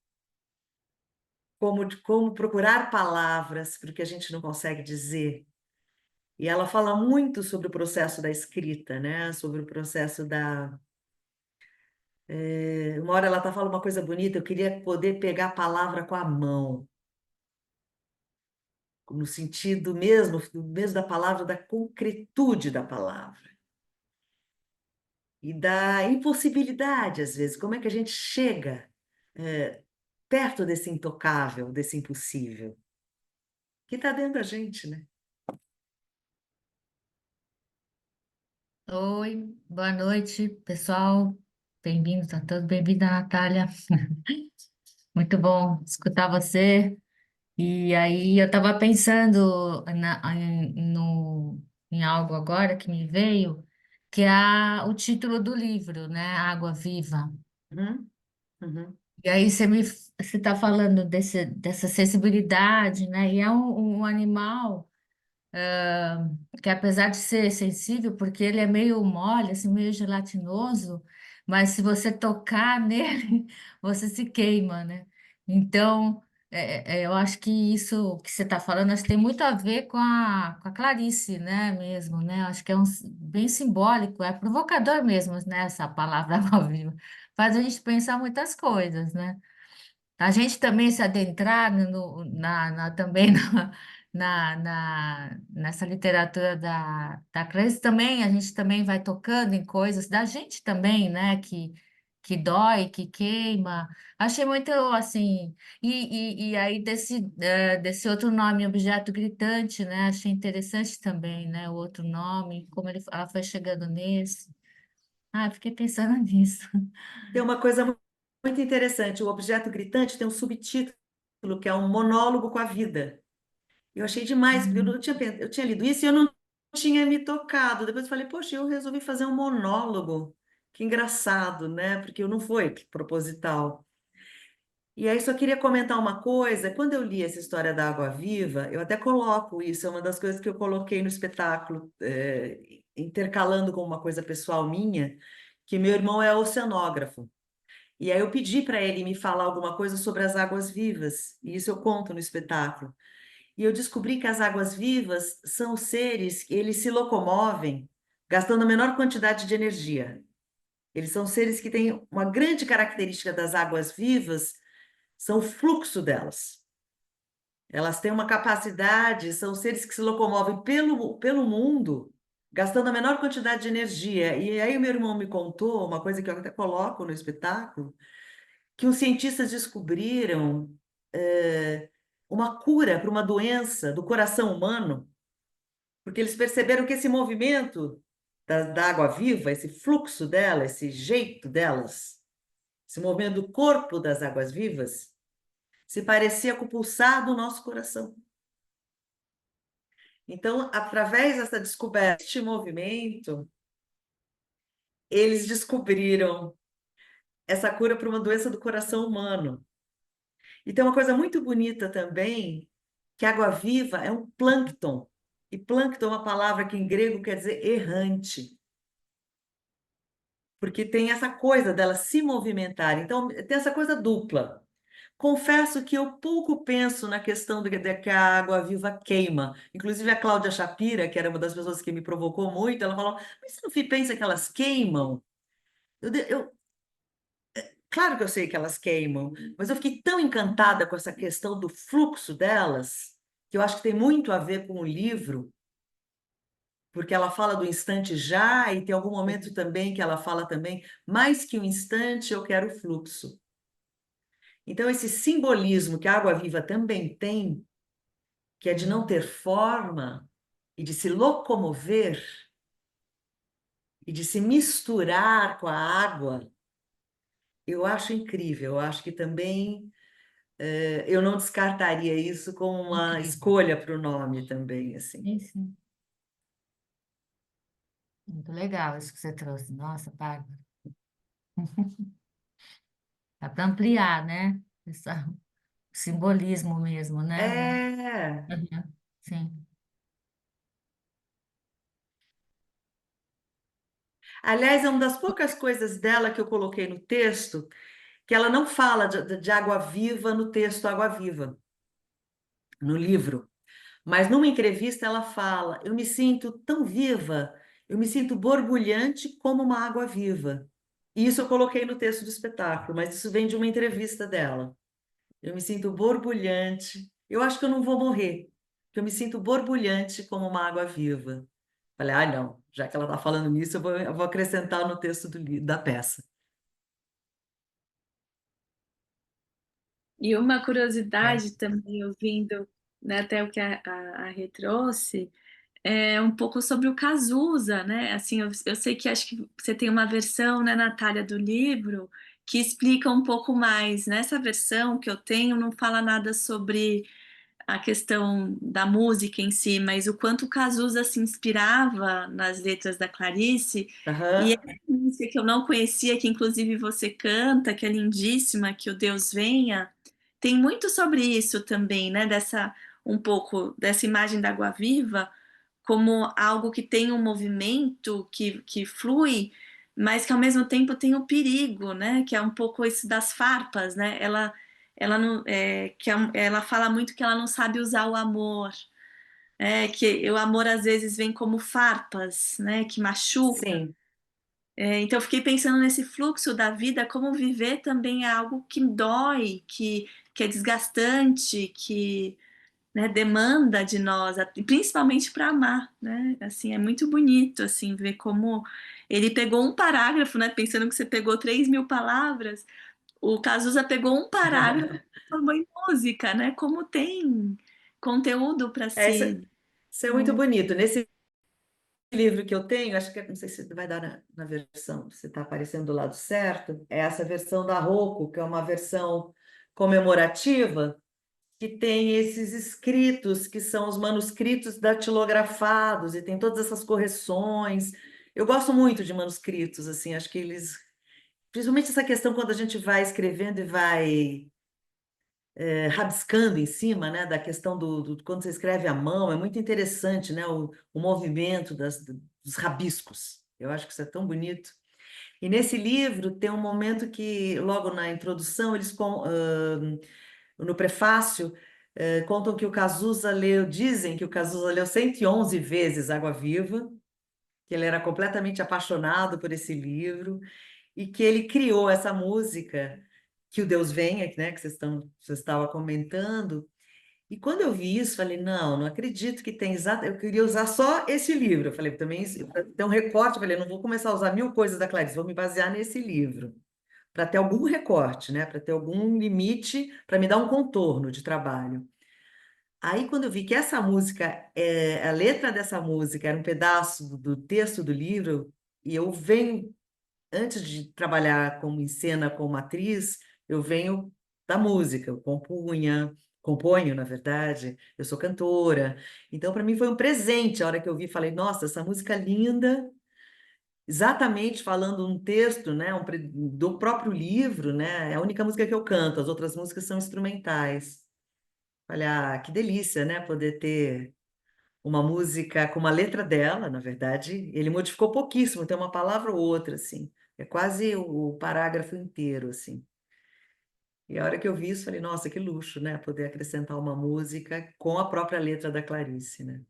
como procurar palavras para o que a gente não consegue dizer. E ela fala muito sobre o processo da escrita, né? Sobre o processo da. Uma hora ela tá falando uma coisa bonita, eu queria poder pegar a palavra com a mão, no sentido mesmo da palavra, da concretude da palavra. E da impossibilidade, às vezes, como é que a gente chega eh, perto desse intocável, desse impossível, que está dentro da gente, né? Oi, boa noite, pessoal. Bem-vindos a todos, bem-vinda, Natália. Muito bom escutar você. E aí, eu estava pensando em algo agora que me veio, que é o título do livro, né? Água Viva. Uhum, uhum. E aí, você está falando dessa sensibilidade, né? E é um animal que apesar de ser sensível, porque ele é meio mole, assim, meio gelatinoso, mas se você tocar nele, você se queima, né? Então, eu acho que isso que você está falando, acho que tem muito a ver com a Clarice, né, mesmo, né? Acho que é bem simbólico, é provocador mesmo, né, essa palavra ao vivo. Faz a gente pensar muitas coisas, né? A gente também se adentrar também nessa literatura da Clarice, também a gente também vai tocando em coisas da gente também, né? que dói, que queima. Achei muito assim. E aí desse outro nome, objeto gritante, né? Achei interessante também, né? O outro nome, como ela foi chegando nesse. Ah, fiquei pensando nisso. Tem uma coisa muito interessante. O objeto gritante tem um subtítulo que é um monólogo com a vida. Eu achei demais, porque Hum, eu tinha lido isso e eu não tinha me tocado. Depois eu falei, poxa, eu resolvi fazer um monólogo. Que engraçado, né? Porque não foi proposital. E aí só queria comentar uma coisa. Quando eu li essa história da Água Viva, eu até coloco isso, é uma das coisas que eu coloquei no espetáculo, intercalando com uma coisa pessoal minha, que meu irmão é oceanógrafo. E aí eu pedi para ele me falar alguma coisa sobre as águas vivas, e isso eu conto no espetáculo. E eu descobri que as águas vivas são seres que eles se locomovem gastando a menor quantidade de energia. Eles são seres que têm uma grande característica das águas vivas, são o fluxo delas. Elas têm uma capacidade, são seres que se locomovem pelo mundo, gastando a menor quantidade de energia. E aí o meu irmão me contou uma coisa que eu até coloco no espetáculo, que os cientistas descobriram uma cura para uma doença do coração humano, porque eles perceberam que esse movimento da água viva, esse fluxo dela, esse jeito delas, esse movimento do corpo das águas vivas, se parecia com o pulsar do nosso coração. Então, através dessa descoberta, este movimento, eles descobriram essa cura para uma doença do coração humano. E tem uma coisa muito bonita também, que água-viva é um plâncton. E plâncton é uma palavra que em grego quer dizer errante, porque tem essa coisa dela se movimentar. Então, tem essa coisa dupla. Confesso que eu pouco penso na questão de que a água-viva queima. Inclusive, a Cláudia Shapira, que era uma das pessoas que me provocou muito, ela falou: Mas você não pensa que elas queimam? Eu, claro que eu sei que elas queimam, mas eu fiquei tão encantada com essa questão do fluxo delas, que eu acho que tem muito a ver com o livro, porque ela fala do instante já, e tem algum momento também que ela fala também, mais que um instante, eu quero o fluxo. Então, esse simbolismo que a água-viva também tem, que é de não ter forma e de se locomover e de se misturar com a água, eu acho incrível. Eu acho que também eu não descartaria isso como uma incrível. escolha para o nome também, assim. Sim, sim. Muito legal isso que você trouxe. Nossa, Bárbara. Dá para ampliar, né? Esse simbolismo mesmo, né? É. Uhum. Sim. Aliás, é uma das poucas coisas dela que eu coloquei no texto, que ela não fala de água viva no texto Água Viva, no livro. Mas numa entrevista ela fala: Eu me sinto tão viva, eu me sinto borbulhante como uma água viva. E isso eu coloquei no texto do espetáculo, mas isso vem de uma entrevista dela. Eu me sinto borbulhante. Eu acho que eu não vou morrer, porque eu me sinto borbulhante como uma água viva. Falei, ah, não, já que ela está falando nisso, eu vou acrescentar no texto da peça. E uma É. curiosidade também, ouvindo, né, até o que a Rê trouxe, é um pouco sobre o Cazuza, né? Assim, eu sei que acho que você tem uma versão, né, Natália, do livro que explica um pouco mais. Nessa versão que eu tenho, não fala nada sobre a questão da música em si, mas o quanto o Cazuza se inspirava nas letras da Clarice. E Aham. essa música que eu não conhecia, que inclusive você canta, que é lindíssima, que o Deus venha, tem muito sobre isso também, né? Dessa um pouco dessa imagem da água viva como algo que tem um movimento que flui, mas que ao mesmo tempo tem o perigo, né? Que é um pouco isso das farpas, né? Ela não, ela fala muito que ela não sabe usar o amor, que o amor às vezes vem como farpas, né? Que machuca. Sim. Então eu fiquei pensando nesse fluxo da vida, como viver também é algo que dói, que é desgastante, que né, demanda de nós, principalmente para amar, né? Assim, é muito bonito assim ver como ele pegou um parágrafo, né? Pensando que você pegou 3.000 palavras, o Cazuza pegou um parágrafo e transformou em música, né? Como tem conteúdo para É, se. isso é muito bonito. Nesse livro que eu tenho, acho que não sei se vai dar na versão, se está aparecendo do lado certo, é essa versão da Rocco, que é uma versão comemorativa, que tem esses escritos, que são os manuscritos datilografados, e tem todas essas correções. Eu gosto muito de manuscritos, assim, acho que eles. Principalmente essa questão quando a gente vai escrevendo e vai rabiscando em cima, né, da questão quando você escreve à mão, é muito interessante, né, o movimento dos rabiscos. Eu acho que isso é tão bonito. E nesse livro tem um momento que, logo na introdução, no prefácio, contam que o Cazuza leu, dizem que o Cazuza leu 111 vezes Água Viva, que ele era completamente apaixonado por esse livro e que ele criou essa música, Que o Deus Venha, né, que vocês estavam comentando. E quando eu vi isso, falei, não, não acredito que tem exato. Eu queria usar só esse livro. Eu falei, também tem um recorte. Eu falei, não vou começar a usar 1.000 coisas da Clarice, vou me basear nesse livro, para ter algum recorte, né? Para ter algum limite, para me dar um contorno de trabalho. Aí, quando eu vi que essa música, a letra dessa música era um pedaço do texto do livro, e eu venho, antes de trabalhar como em cena, como atriz, eu venho da música, eu componho, na verdade, eu sou cantora. Então, para mim foi um presente a hora que eu vi, falei, nossa, essa música linda, exatamente falando um texto, né, do próprio livro, né? É a única música que eu canto, as outras músicas são instrumentais. Falei, ah, que delícia, né, poder ter uma música com uma letra dela, na verdade, ele modificou pouquíssimo, tem uma palavra ou outra, assim. É quase o parágrafo inteiro, assim. E a hora que eu vi isso, falei, nossa, que luxo, né? Poder acrescentar uma música com a própria letra da Clarice, né?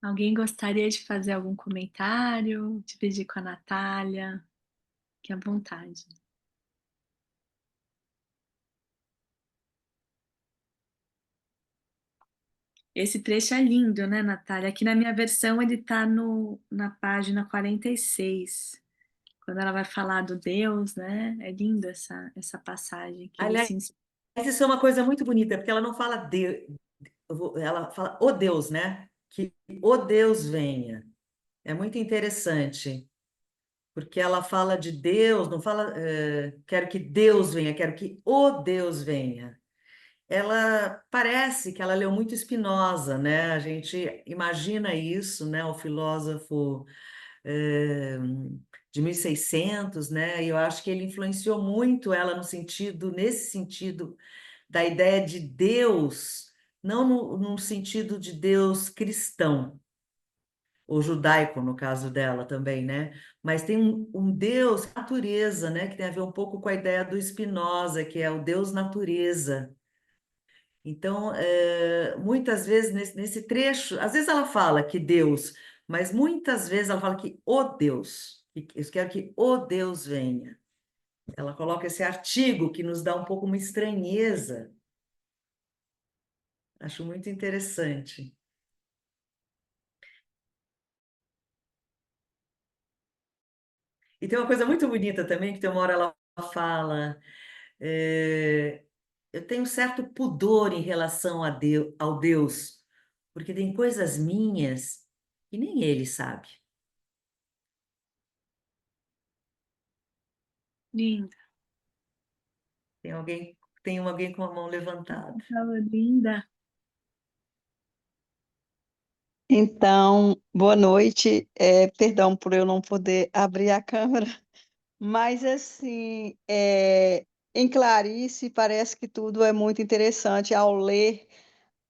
Alguém gostaria de fazer algum comentário, dividir com a Natália? Fique à vontade. Esse trecho é lindo, né, Natália? Aqui na minha versão ele está na página 46, quando ela vai falar do Deus, né? É linda essa passagem que ele Aliás, se. isso é uma coisa muito bonita, porque ela não fala ela fala o Deus, né? Que o Deus venha. É muito interessante, porque ela fala de Deus, não fala, quero que Deus venha, quero que o Deus venha. Ela parece que ela leu muito Spinoza, né? A gente imagina isso, né? O filósofo eh, de 1600, né? E eu acho que ele influenciou muito ela no sentido, nesse sentido da ideia de Deus, não no sentido de Deus cristão, ou judaico, no caso dela também, né? Mas tem um Deus natureza, né? Que tem a ver um pouco com a ideia do Spinoza, que é o Deus natureza. Então, muitas vezes nesse trecho, às vezes ela fala que Deus, mas muitas vezes ela fala que o Deus, que eu quero que o Deus venha. Ela coloca esse artigo que nos dá um pouco uma estranheza. Acho muito interessante. E tem uma coisa muito bonita também, que tem uma hora ela fala, eu tenho um certo pudor em relação ao Deus, porque tem coisas minhas que nem ele sabe. Linda, Tem alguém com a mão levantada. fala linda. Então, boa noite. Perdão por eu não poder abrir a câmera, mas assim, em Clarice parece que tudo é muito interessante. Ao ler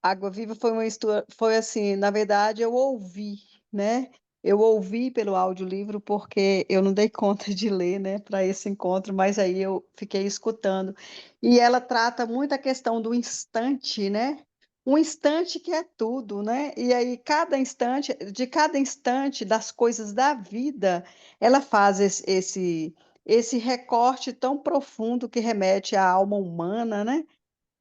Água Viva foi uma história, foi assim, na verdade eu ouvi, né? Eu ouvi pelo audiolivro porque eu não dei conta de ler, né, para esse encontro, mas aí eu fiquei escutando. E ela trata muito a questão do instante, né? um instante que é tudo, né? E aí cada instante das coisas da vida, ela faz esse recorte tão profundo que remete à alma humana, né?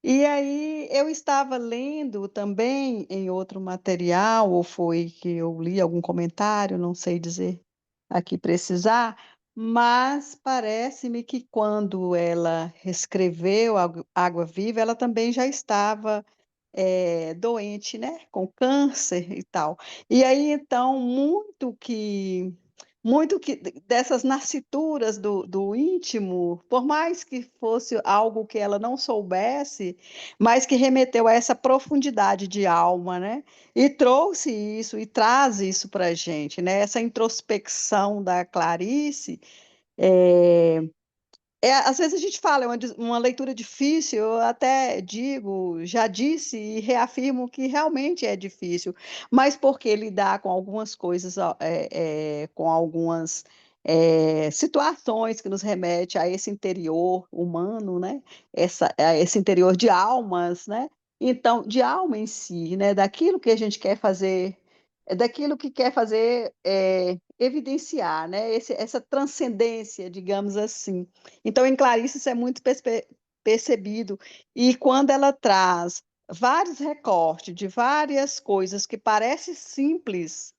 E aí eu estava lendo também em outro material, ou foi que eu li algum comentário, não sei dizer aqui precisar, mas parece-me que quando ela reescreveu Água Viva, ela também já estava doente, né, com câncer e tal. E aí então muito que dessas nascituras do íntimo, por mais que fosse algo que ela não soubesse, mas que remeteu a essa profundidade de alma, né? E trouxe isso e traz isso para a gente, né? Essa introspecção da Clarice, é, às vezes a gente fala, é uma leitura difícil, eu até digo, já disse e reafirmo que realmente é difícil, mas porque lidar com algumas coisas, ó, com algumas situações que nos remete a esse interior humano, né? A esse interior de almas, né? Então, de alma em si, né? Daquilo que a gente quer fazer, daquilo que quer fazer evidenciar, né? Essa transcendência, digamos assim. Então, em Clarice, isso é muito percebido. E quando ela traz vários recortes de várias coisas que parecem simples,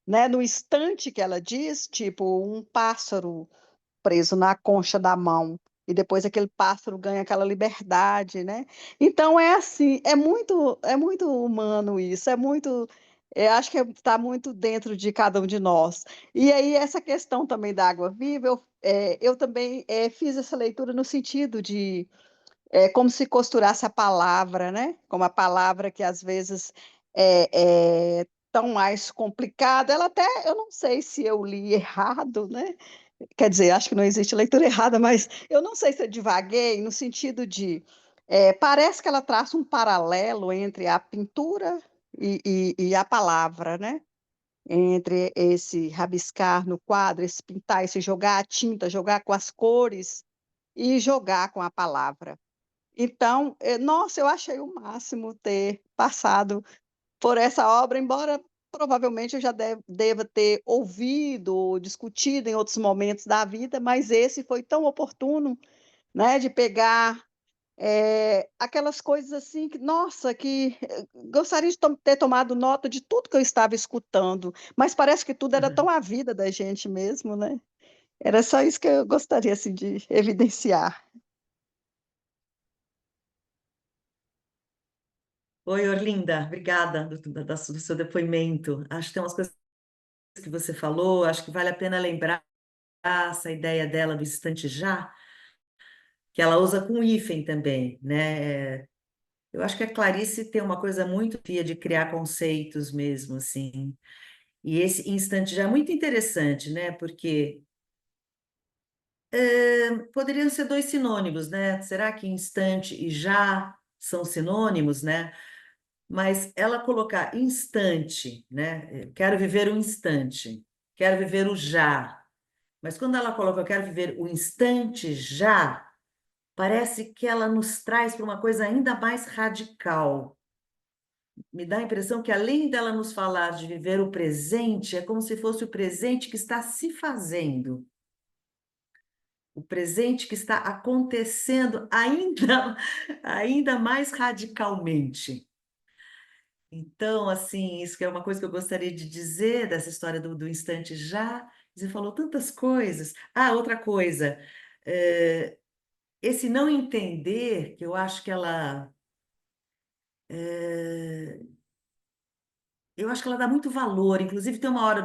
né, no instante que ela diz, tipo um pássaro preso na concha da mão, e depois aquele pássaro ganha aquela liberdade, né? Então é assim, é muito humano isso, acho que está muito dentro de cada um de nós. E aí essa questão também da água viva, eu também fiz essa leitura no sentido de como se costurasse a palavra, né? Como a palavra que às vezes é tão mais complicada. Ela até, eu não sei se eu li errado, né? Quer dizer, acho que não existe leitura errada, mas eu não sei se eu divaguei no sentido de parece que ela traça um paralelo entre a pintura e a palavra, né? Entre esse rabiscar no quadro, esse pintar, esse jogar a tinta, jogar com as cores e jogar com a palavra. Então, nossa, eu achei o máximo ter passado por essa obra, embora provavelmente eu já deva ter ouvido ou discutido em outros momentos da vida, mas esse foi tão oportuno, né, de pegar aquelas coisas assim que, nossa, que gostaria de ter tomado nota de tudo que eu estava escutando, mas parece que tudo era tão a vida da gente mesmo, né? Era só isso que eu gostaria assim, de evidenciar. Oi, Orlinda, obrigada do seu depoimento. Acho que tem umas coisas que você falou, acho que vale a pena lembrar essa ideia dela do instante já, que ela usa com o hífen também, né? Eu acho que a Clarice tem uma coisa muito fia de criar conceitos mesmo, assim. E esse instante já é muito interessante, né? Porque poderiam ser dois sinônimos, né? Será que instante e já são sinônimos, né? Mas ela colocar instante, né? Quero viver o instante, quero viver o já. Mas quando ela coloca eu quero viver o instante já, parece que ela nos traz para uma coisa ainda mais radical. Me dá a impressão que além dela nos falar de viver o presente, é como se fosse o presente que está se fazendo. O presente que está acontecendo ainda mais radicalmente. Então, assim, isso que é uma coisa que eu gostaria de dizer dessa história do instante já. Você falou tantas coisas. Ah, outra coisa, eh, esse não entender, que eu acho que eh, eu acho que ela dá muito valor. Inclusive, tem uma hora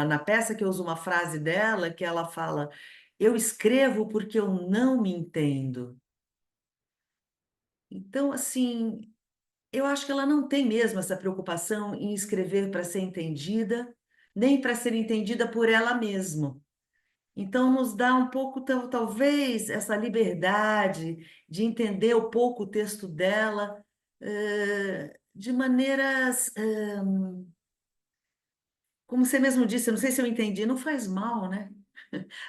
na peça que eu uso uma frase dela que ela fala: Eu escrevo porque eu não me entendo. Então, assim, eu acho que ela não tem mesmo essa preocupação em escrever para ser entendida, nem para ser entendida por ela mesma. Então, nos dá um pouco, talvez, essa liberdade de entender um pouco o texto dela, de maneiras, como você mesmo disse, eu não sei se eu entendi, não faz mal, né?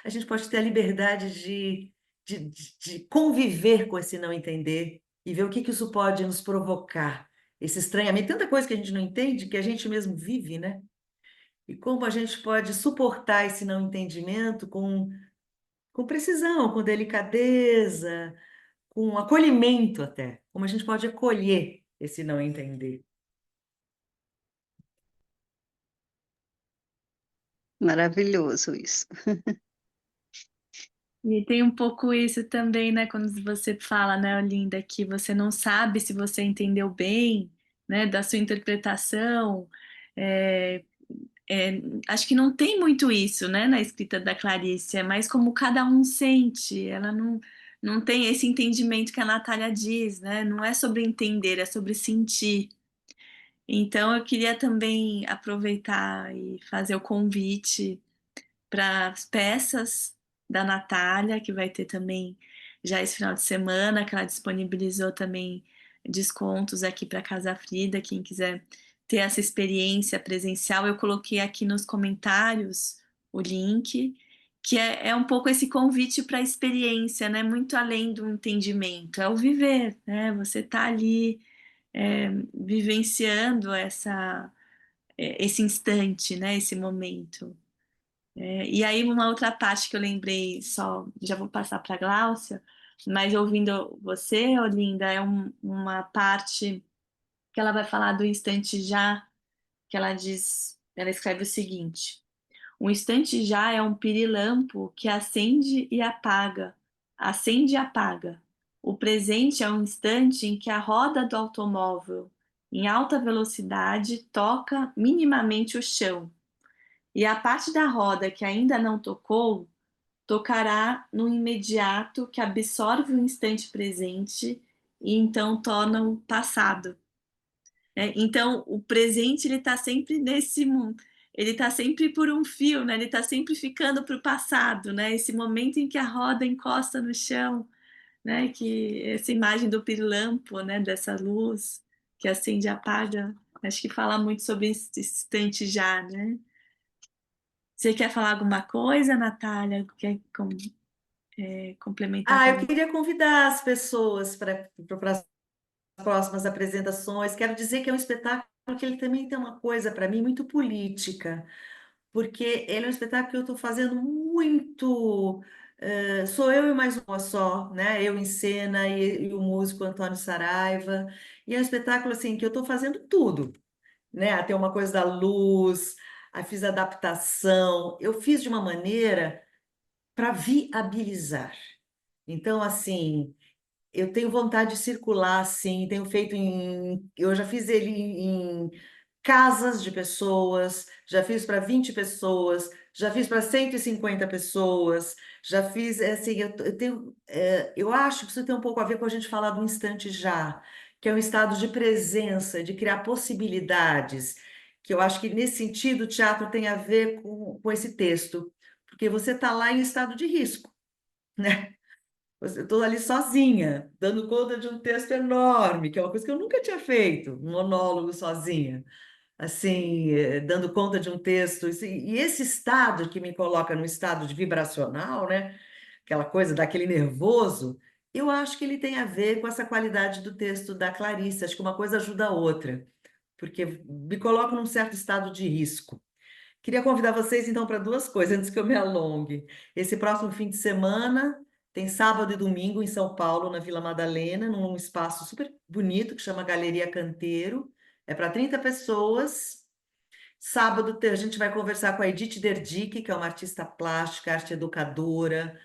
A gente pode ter a liberdade de conviver com esse não entender e ver o que isso pode nos provocar esse estranhamento, tanta coisa que a gente não entende, que a gente mesmo vive, né? E como a gente pode suportar esse não entendimento com precisão, com delicadeza, com acolhimento até. Como a gente pode acolher esse não entender. Maravilhoso isso. E tem um pouco isso também, né, quando você fala, né, Olinda, que você não sabe se você entendeu bem, né, da sua interpretação. É, é, acho que não tem muito isso, né, na escrita da Clarice, é mais como cada um sente, ela não tem esse entendimento que a Natália diz, né, não é sobre entender, é sobre sentir. Então eu queria também aproveitar e fazer o convite para as peças da Natália, que vai ter também já esse final de semana, que ela disponibilizou também descontos aqui para Casa Frida, quem quiser ter essa experiência presencial, eu coloquei aqui nos comentários o link, que é um pouco esse convite para a experiência, né? Muito além do entendimento, é o viver, né? Você está ali vivenciando esse instante, né? Esse momento. E aí, uma outra parte que eu lembrei, só já vou passar para a Gláucia, mas ouvindo você, Olinda, uma parte que ela vai falar do instante já, que ela diz, ela escreve o seguinte: o instante já é um pirilampo que acende e apaga. O presente é um instante em que a roda do automóvel, em alta velocidade, toca minimamente o chão. E a parte da roda que ainda não tocou, tocará no imediato que absorve o instante presente e então torna o passado. Então, o presente ele está sempre nesse mundo, ele está sempre por um fio, né? Ele está sempre ficando para o passado, né? Esse momento em que a roda encosta no chão, né? Que essa imagem do pirilampo, né? Dessa luz que acende e apaga, acho que fala muito sobre esse instante já, né? Você quer falar alguma coisa, Natália? Quer complementar Ah, com eu queria convidar as pessoas para as próximas apresentações. Quero dizer que é um espetáculo que ele também tem uma coisa para mim muito política, porque ele é um espetáculo que eu estou fazendo muito. Sou eu e mais uma só, né? Eu em cena e o músico Antônio Saraiva. E é um espetáculo assim que eu estou fazendo tudo, né? Tem uma coisa da luz, aí fiz adaptação. Eu fiz de uma maneira para viabilizar. Então, assim, eu tenho vontade de circular, sim, tenho feito em. Eu já fiz ele em casas de pessoas, já fiz para 20 pessoas, já fiz para 150 pessoas, já fiz, assim, eu tenho, eu acho que isso tem um pouco a ver com a gente falar do instante já, que é um estado de presença, de criar possibilidades, que eu acho que nesse sentido o teatro tem a ver com esse texto, porque você está lá em estado de risco, né? Eu estou ali sozinha, dando conta de um texto enorme, que é uma coisa que eu nunca tinha feito, um monólogo sozinha, assim, dando conta de um texto. E esse estado que me coloca no estado de vibracional, né? Aquela coisa daquele nervoso, eu acho que ele tem a ver com essa qualidade do texto da Clarice. Acho que uma coisa ajuda a outra, porque me coloca num certo estado de risco. Queria convidar vocês, então, para duas coisas, antes que eu me alongue. Esse próximo fim de semana, tem sábado e domingo em São Paulo, na Vila Madalena, num espaço super bonito que chama Galeria Canteiro. É para 30 pessoas. Sábado, a gente vai conversar com a Edith Derdick, que é uma artista plástica, arte educadora,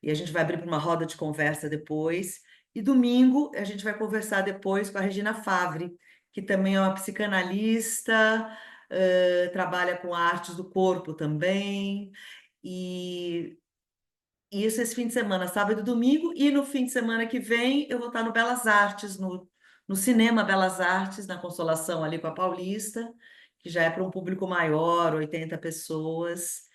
e a gente vai abrir para uma roda de conversa depois. E domingo, a gente vai conversar depois com a Regina Favre, que também é uma psicanalista, trabalha com artes do corpo também. E, e isso esse fim de semana, sábado e domingo. E no fim de semana que vem, eu vou estar no Belas Artes, no Cinema Belas Artes, na Consolação, ali com a Paulista, que já é para um público maior, 80 pessoas.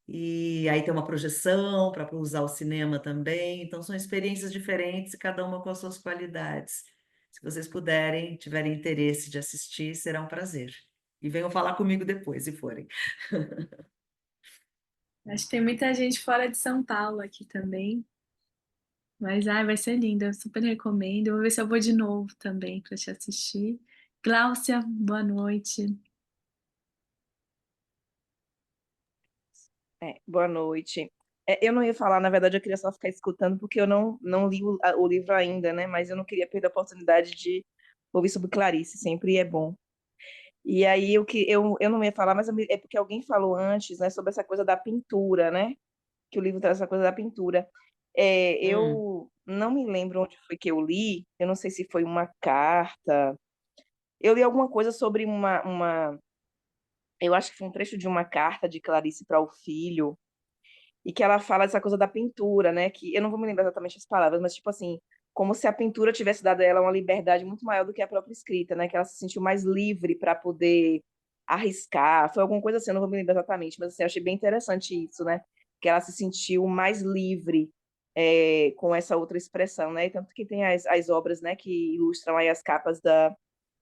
E aí tem uma projeção para usar o cinema também. Então são experiências diferentes, cada uma com as suas qualidades. Se vocês puderem, tiverem interesse de assistir, será um prazer. E venham falar comigo depois, se forem. Acho que tem muita gente fora de São Paulo aqui também. Mas vai ser lindo, eu super recomendo. Eu vou ver se eu vou de novo também para te assistir. Gláucia, boa noite. Boa noite. Eu não ia falar, na verdade, eu queria só ficar escutando, porque eu não li o livro ainda, né? Mas eu não queria perder a oportunidade de ouvir sobre Clarice, sempre é bom. E aí, eu não ia falar, mas é porque alguém falou antes, né, sobre essa coisa da pintura, né? Que o livro traz essa coisa da pintura. Hum. Eu não me lembro onde foi que eu li, eu não sei se foi uma carta. Eu li alguma coisa sobre eu acho que foi um trecho de uma carta de Clarice para o filho, e que ela fala dessa coisa da pintura, né? Que eu não vou me lembrar exatamente as palavras, mas tipo assim, como se a pintura tivesse dado a ela uma liberdade muito maior do que a própria escrita, né? Que ela se sentiu mais livre para poder arriscar. Foi alguma coisa assim, eu não vou me lembrar exatamente, mas assim, eu achei bem interessante isso, né? Que ela se sentiu mais livre com essa outra expressão, né? E tanto que tem as obras, né, que ilustram aí as capas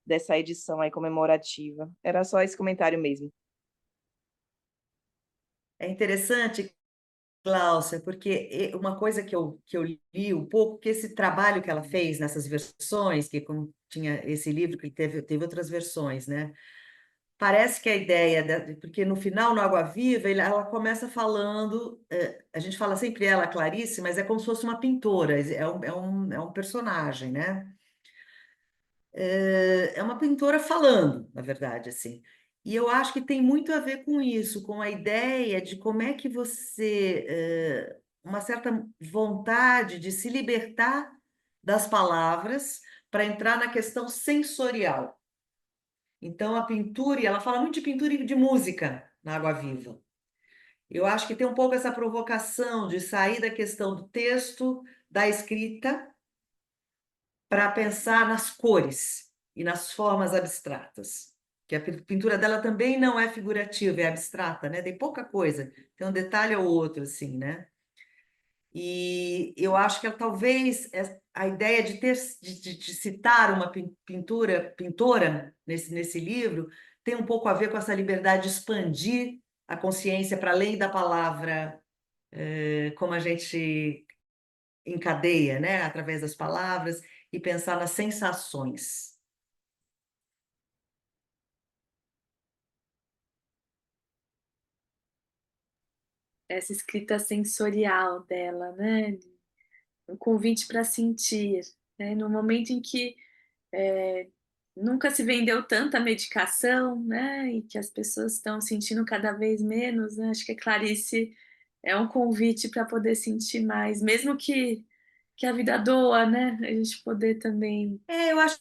dessa edição aí comemorativa. Era só esse comentário mesmo. É interessante, Cláudia, porque uma coisa que eu li um pouco, que esse trabalho que ela fez nessas versões, que como tinha esse livro que teve outras versões, né? Parece que a ideia, porque no final, no Água Viva, ela começa falando, a gente fala sempre ela, Clarice, mas é como se fosse uma pintora, é um personagem, né? É uma pintora falando, na verdade, assim. E eu acho que tem muito a ver com isso, com a ideia de como é que uma certa vontade de se libertar das palavras para entrar na questão sensorial. Então, a pintura, e ela fala muito de pintura e de música na Água Viva. Eu acho que tem um pouco essa provocação de sair da questão do texto, da escrita, para pensar nas cores e nas formas abstratas. Que a pintura dela também não é figurativa, é abstrata, né? Tem pouca coisa, tem um detalhe ou outro, assim, né? E eu acho que talvez a ideia de citar uma pintora nesse livro tem um pouco a ver com essa liberdade de expandir a consciência para além da palavra, como a gente encadeia, né, através das palavras, e pensar nas sensações. Essa escrita sensorial dela, né? Um convite para sentir, né? No momento em que é, nunca se vendeu tanta medicação, né? E que as pessoas estão sentindo cada vez menos, né? Acho que a Clarice é um convite para poder sentir mais, mesmo que a vida doa, né? A gente poder também Eu acho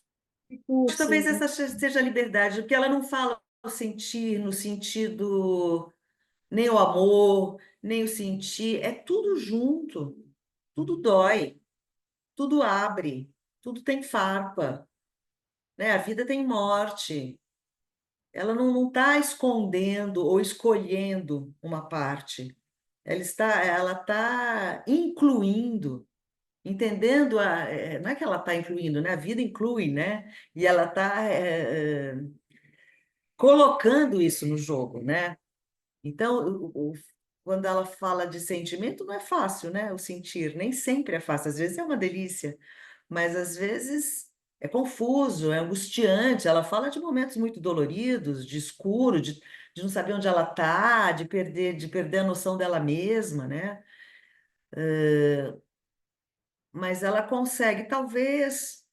que talvez recursos, né? essa seja a liberdade, porque ela não fala o sentir no sentido nem o amor, nem o sentir, é tudo junto, tudo dói, tudo abre, tudo tem farpa, né? A vida tem morte. Ela não está escondendo ou escolhendo uma parte. Ela está incluindo, entendendo não é que ela está incluindo, né? A vida inclui, né? E ela está colocando isso no jogo, né? Então, quando ela fala de sentimento, não é fácil, né? O sentir, nem sempre é fácil. Às vezes é uma delícia, mas às vezes é confuso, é angustiante. Ela fala de momentos muito doloridos, de escuro, de não saber onde ela está, de perder a noção dela mesma, né? Mas ela consegue, talvez,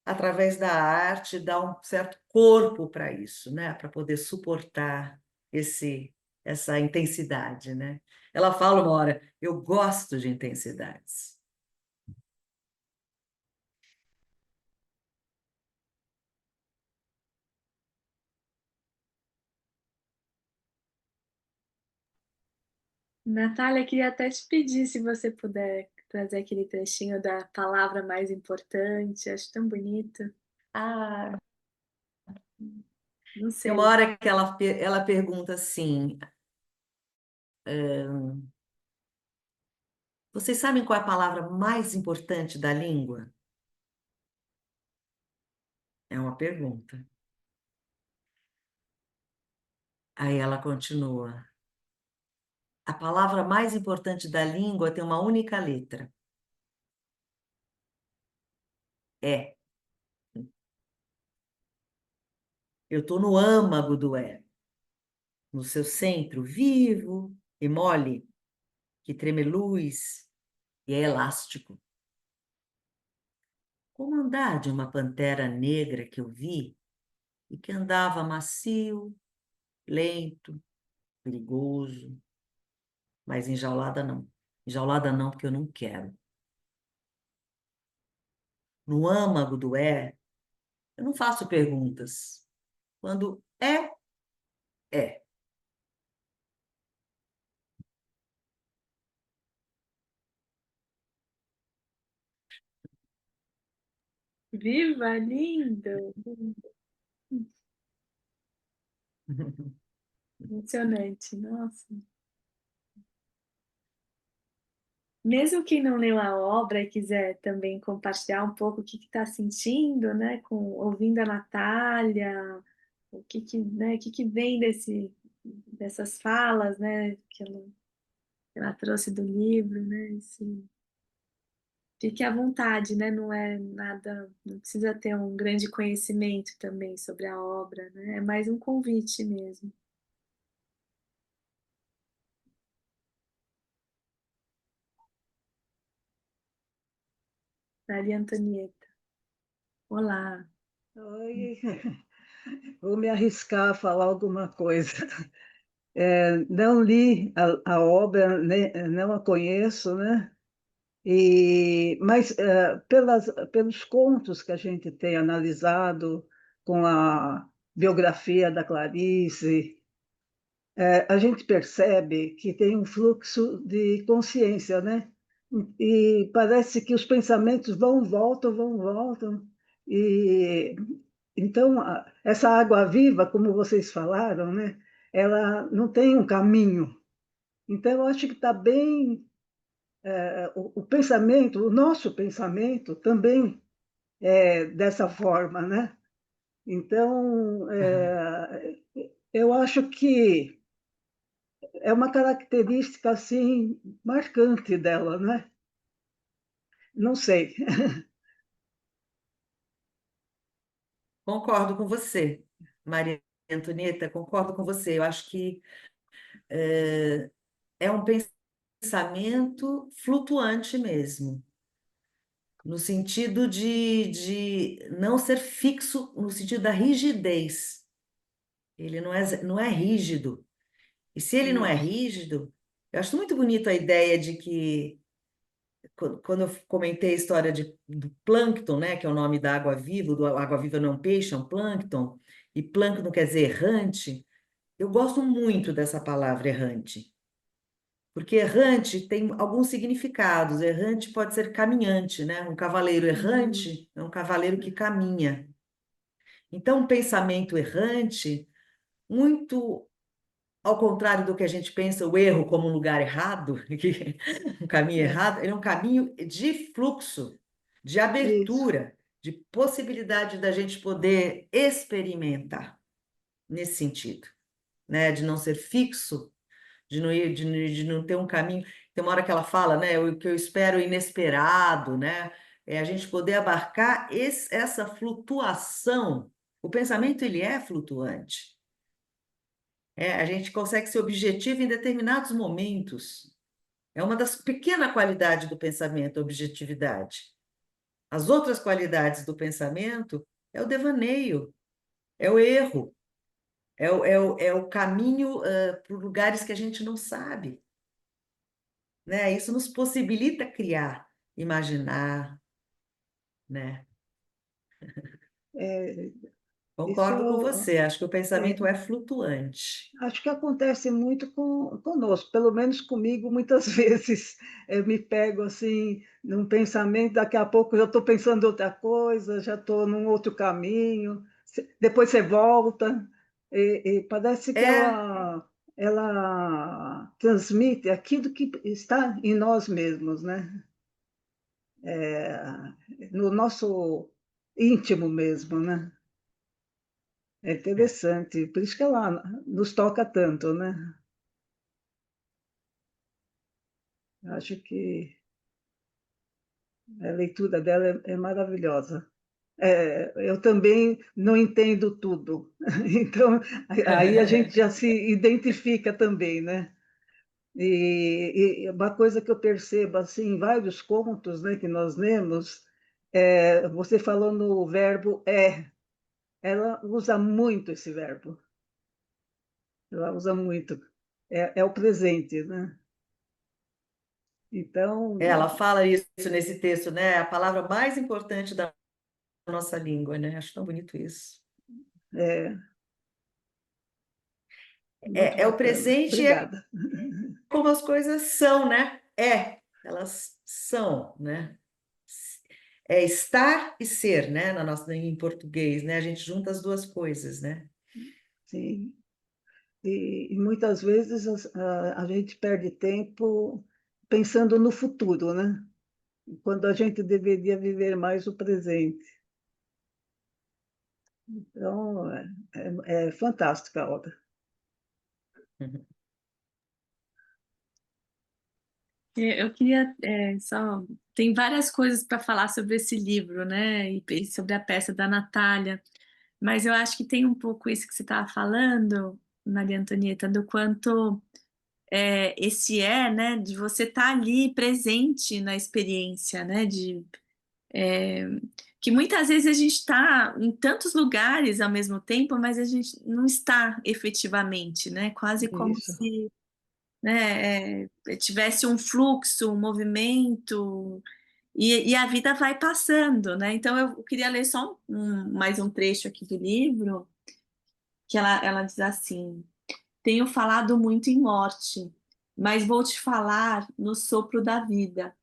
através da arte, dar um certo corpo para isso, né? Para poder suportar essa intensidade, né? Ela fala uma hora, eu gosto de intensidades. Natália, queria até te pedir se você puder trazer aquele trechinho da palavra mais importante, acho tão bonito. Ah, Não tem uma sei. hora que ela pergunta assim: vocês sabem qual é a palavra mais importante da língua? É uma pergunta. Aí ela continua: a palavra mais importante da língua tem uma única letra. É. Eu estou no âmago do é, no seu centro, vivo e mole, que treme luz e é elástico. Como andar de uma pantera negra que eu vi e que andava macio, lento, perigoso, mas enjaulada não. Enjaulada não, porque eu não quero. No âmago do é, eu não faço perguntas. Quando é, é. Viva, lindo! Emocionante, nossa. Mesmo quem não leu a obra e quiser também compartilhar um pouco o que está sentindo, né, ouvindo a Natália, o que que vem dessas falas, né, que ela trouxe do livro, né, fique à vontade, né, não é nada, não precisa ter um grande conhecimento também sobre a obra, né, é mais um convite mesmo. Maria Antonieta, olá. Oi, vou me arriscar a falar alguma coisa. Não li a obra, não a conheço, né? Mas pelos contos que a gente tem analisado com a biografia da Clarice, a gente percebe que tem um fluxo de consciência, né? E parece que os pensamentos vão, voltam. E então, essa água viva, como vocês falaram, né? Ela não tem um caminho. Então, eu acho que está bem. O pensamento, o nosso pensamento também é dessa forma, né? Então, eu acho que é uma característica assim marcante dela, né? Não sei. Concordo com você, Maria Antonieta, concordo com você. Eu acho que é um pensamento flutuante mesmo, no sentido de não ser fixo, no sentido da rigidez. Ele não é rígido. E se ele não é Isso. rígido, eu acho muito bonito a ideia de que, quando eu comentei a história do plâncton, né, que é o nome da água-viva, do água-viva não é um peixe, é um plâncton, e plâncton quer dizer errante, eu gosto muito dessa palavra errante, porque errante tem alguns significados. Errante pode ser caminhante, né? Um cavaleiro Hum, errante é um cavaleiro que caminha. Então, um pensamento errante, muito ao contrário do que a gente pensa, o erro como um lugar errado, um caminho é, errado, ele é um caminho de fluxo, de isso. abertura, de possibilidade da gente poder experimentar nesse sentido, né? De não ser fixo, de não ir, de não ter um caminho. Tem uma hora que ela fala, né? O que eu espero é inesperado, né? É a gente poder abarcar essa flutuação. O pensamento, ele é flutuante. A gente consegue ser objetivo em determinados momentos. É uma das pequenas qualidades do pensamento, a objetividade. As outras qualidades do pensamento é o devaneio, é o erro, é o caminho para lugares que a gente não sabe, né? Isso nos possibilita criar, imaginar, né? É, Concordo com isso você, acho que o é, pensamento é flutuante. acho que acontece muito conosco, pelo menos comigo, muitas vezes. Eu me pego assim, num pensamento, daqui a pouco eu já estou pensando em outra coisa, já estou num outro caminho, depois você volta, e parece que É, ela transmite aquilo que está em nós mesmos, né? No nosso íntimo mesmo, né? É é, interessante, por isso que ela nos toca tanto, né? Acho que a leitura dela é maravilhosa. eu também não entendo tudo. Então, aí a gente já se identifica também, né? E uma coisa que eu percebo assim, em vários contos, né, que nós lemos, você falou no verbo ela usa muito esse verbo, ela usa muito, é o presente, né? Então, Ela fala isso nesse texto, né? A palavra mais importante da nossa língua, né? Acho tão bonito isso. é muito É o bacana. presente e é Obrigada. como as coisas são, né? Elas são, né? É estar e ser, né? Em português, né? A gente junta as duas coisas, né? Sim. E muitas vezes a gente perde tempo pensando no futuro, né? Quando a gente deveria viver mais o presente. Então, é fantástica a obra. Uhum. Eu queria só. Tem várias coisas para falar sobre esse livro, né? E sobre a peça da Natália, mas eu acho que tem um pouco isso que você estava falando, Maria Antonieta, do quanto esse né? De você estar ali presente na experiência, né? É, que muitas vezes a gente está em tantos lugares ao mesmo tempo, mas a gente não está efetivamente, né? Quase como Isso. se tivesse um fluxo, um movimento, e a vida vai passando, né? Então eu queria ler só mais um trecho aqui do livro, que ela diz assim: tenho falado muito em morte, mas vou te falar no sopro da vida.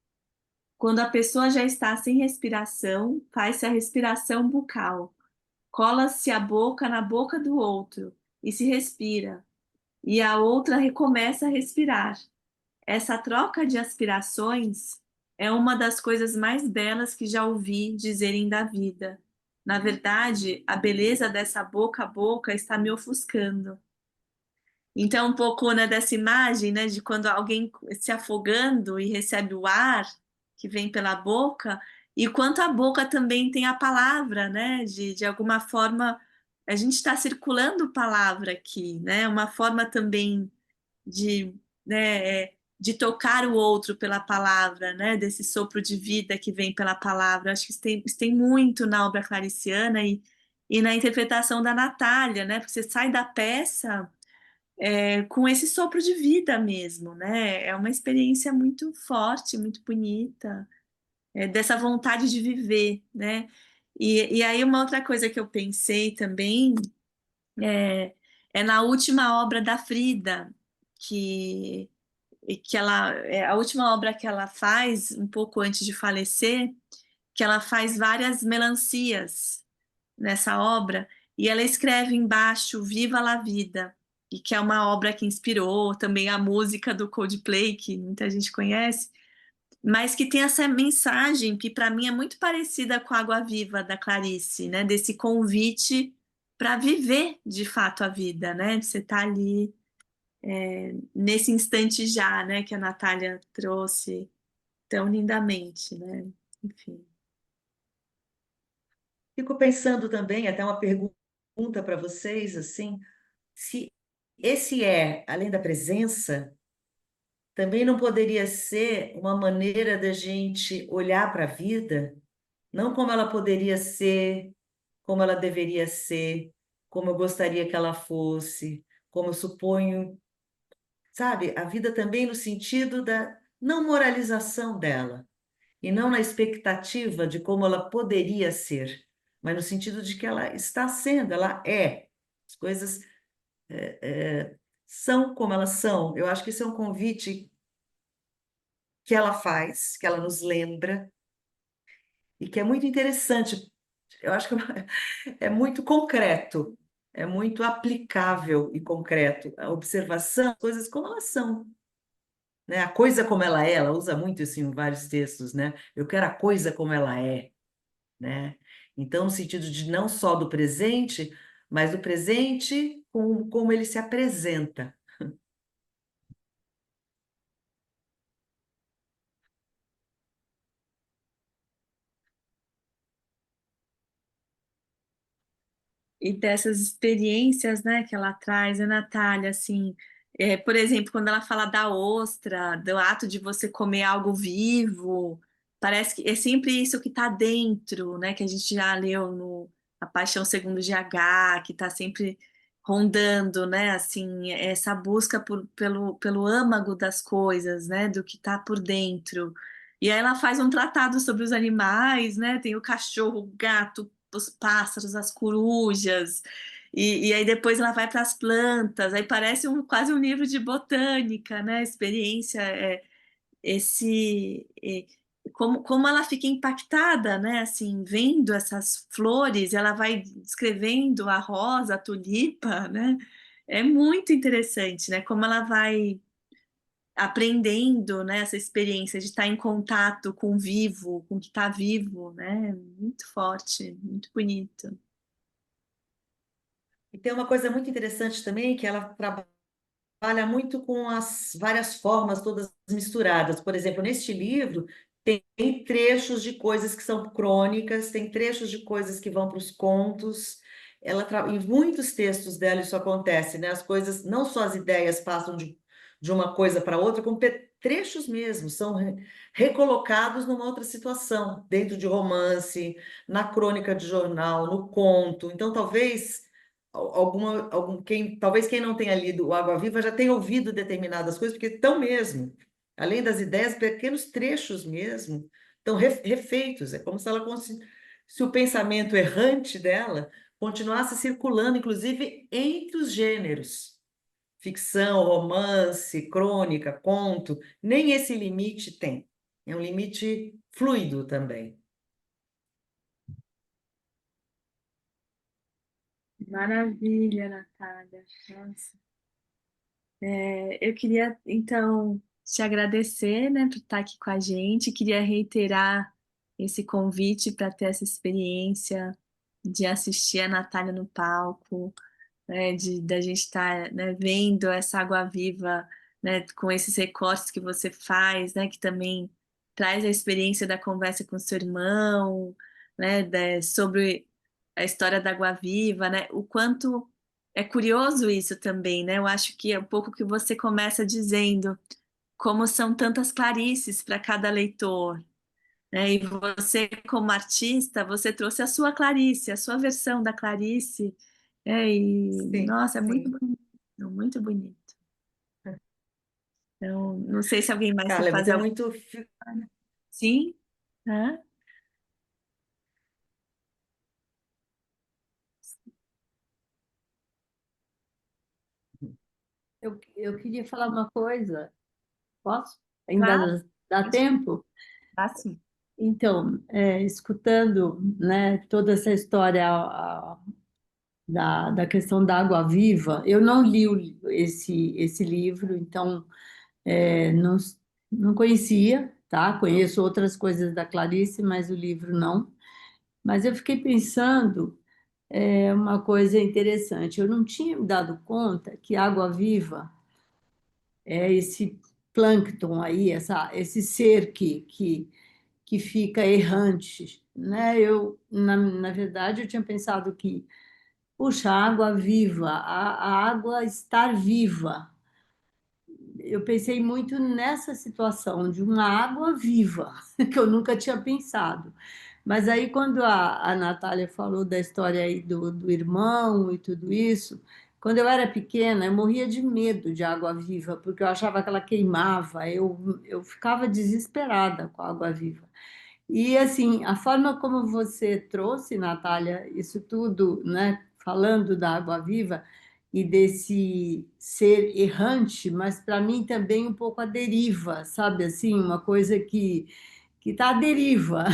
Quando a pessoa já está sem respiração, faz-se a respiração bucal. Cola-se a boca na boca do outro e se respira, e a outra recomeça a respirar. Essa troca de aspirações é uma das coisas mais belas que já ouvi dizerem da vida. Na verdade, a beleza dessa boca a boca está me ofuscando. Então, um pouco, né, dessa imagem, né, de quando alguém se afogando e recebe o ar que vem pela boca, e quanto a boca também tem a palavra, né, de alguma forma a gente está circulando palavra aqui, né, uma forma também de, de tocar o outro pela palavra, né, desse sopro de vida que vem pela palavra. Acho que isso tem muito na obra clariciana e na interpretação da Natália, né, porque você sai da peça com esse sopro de vida mesmo, né? É uma experiência muito forte, muito bonita, dessa vontade de viver, né? E aí uma outra coisa que eu pensei também é, é na última obra da Frida, que, que ela, é a última obra que ela faz, um pouco antes de falecer, que ela faz várias melancias nessa obra, e ela escreve embaixo Viva la Vida, e que é uma obra que inspirou também a música do Coldplay, que muita gente conhece, mas que tem essa mensagem que para mim é muito parecida com a Água Viva da Clarice, né? Desse convite para viver de fato a vida, né? De você estar ali nesse instante já, né? Que a Natália trouxe tão lindamente, né? Enfim. Fico pensando também, até uma pergunta para vocês, assim, se esse além da presença, também não poderia ser uma maneira da gente olhar para a vida, não como ela poderia ser, como ela deveria ser, como eu gostaria que ela fosse, como eu suponho, sabe? A vida também no sentido da não moralização dela, e não na expectativa de como ela poderia ser, mas no sentido de que ela está sendo, ela é. As coisas são como elas são. Eu acho que isso é um convite que ela faz, que ela nos lembra, e que é muito interessante. Eu acho que é muito concreto, é muito aplicável e concreto. A observação, as coisas como elas são, né? A coisa como ela usa muito isso em vários textos, né? Eu quero a coisa como ela é, né? Então, no sentido de não só do presente, mas do presente com como ele se apresenta. e dessas experiências, né, que ela traz, a Natália, assim, por exemplo, quando ela fala da ostra, do ato de você comer algo vivo, parece que é sempre isso que está dentro, né, que a gente já leu no A Paixão Segundo GH, que está sempre rondando, né, assim, essa busca pelo âmago das coisas, né, do que está por dentro. E aí ela faz um tratado sobre os animais, né, tem o cachorro, o gato, os pássaros, as corujas, e aí depois ela vai para as plantas, aí parece quase um livro de botânica, né? Experiência, esse, como ela fica impactada, né? Assim, vendo essas flores, ela vai descrevendo a rosa, a tulipa, né? É muito interessante, né? Como ela vai aprendendo, né? Essa experiência de estar em contato com o vivo, com o que está vivo, né? Muito forte, muito bonito. E tem uma coisa muito interessante também, que ela trabalha muito com as várias formas todas misturadas. Por exemplo, neste livro tem trechos de coisas que são crônicas, tem trechos de coisas que vão para os contos. Em muitos textos dela isso acontece, né? As coisas, não só as ideias passam de uma coisa para outra, como trechos mesmo, são recolocados numa outra situação, dentro de romance, na crônica de jornal, no conto. Então, talvez quem não tenha lido o Água Viva já tenha ouvido determinadas coisas, porque estão mesmo, além das ideias, pequenos trechos mesmo, estão refeitos. É como se se o pensamento errante dela continuasse circulando, inclusive entre os gêneros. Ficção, romance, crônica, conto, nem esse limite tem. É um limite fluido também. Maravilha, Natália. Nossa. Eu queria, então, te agradecer, né, por estar aqui com a gente. Queria reiterar esse convite para ter essa experiência de assistir a Natália no palco, né, da gente estar, né, vendo essa água viva, né, com esses recortes que você faz, né, que também traz a experiência da conversa com seu irmão, né, sobre a história da água viva, né, o quanto é curioso isso também, né, eu acho que é um pouco que você começa dizendo, como são tantas Clarices para cada leitor, né, e você como artista, você trouxe a sua Clarice, a sua versão da Clarice, e Sim, nossa, é muito sim. bonito, muito bonito. Então, não sei se alguém mais quer Carla, você fazer é algo. muito. Sim? Hã? Eu queria falar uma coisa, posso? Claro, Ainda dá pode falar. tempo? Ah, sim. Então, escutando, né, toda essa história da questão da água viva, eu não li esse livro, então não, não conhecia, tá? Conheço outras coisas da Clarice, mas o livro não. Mas eu fiquei pensando uma coisa interessante. Eu não tinha me dado conta que água viva é esse plâncton aí, esse ser que fica errante, né? Na verdade, eu tinha pensado que, puxa, a água viva, a água estar viva. Eu pensei muito nessa situação de uma água viva, que eu nunca tinha pensado. Mas aí, quando a Natália falou da história aí do irmão e tudo isso, quando eu era pequena, eu morria de medo de água viva, porque eu achava que ela queimava, eu ficava desesperada com a água viva. E assim, a forma como você trouxe, Natália, isso tudo, né, falando da água viva e desse ser errante, mas para mim também um pouco a deriva, sabe assim, uma coisa que está à deriva.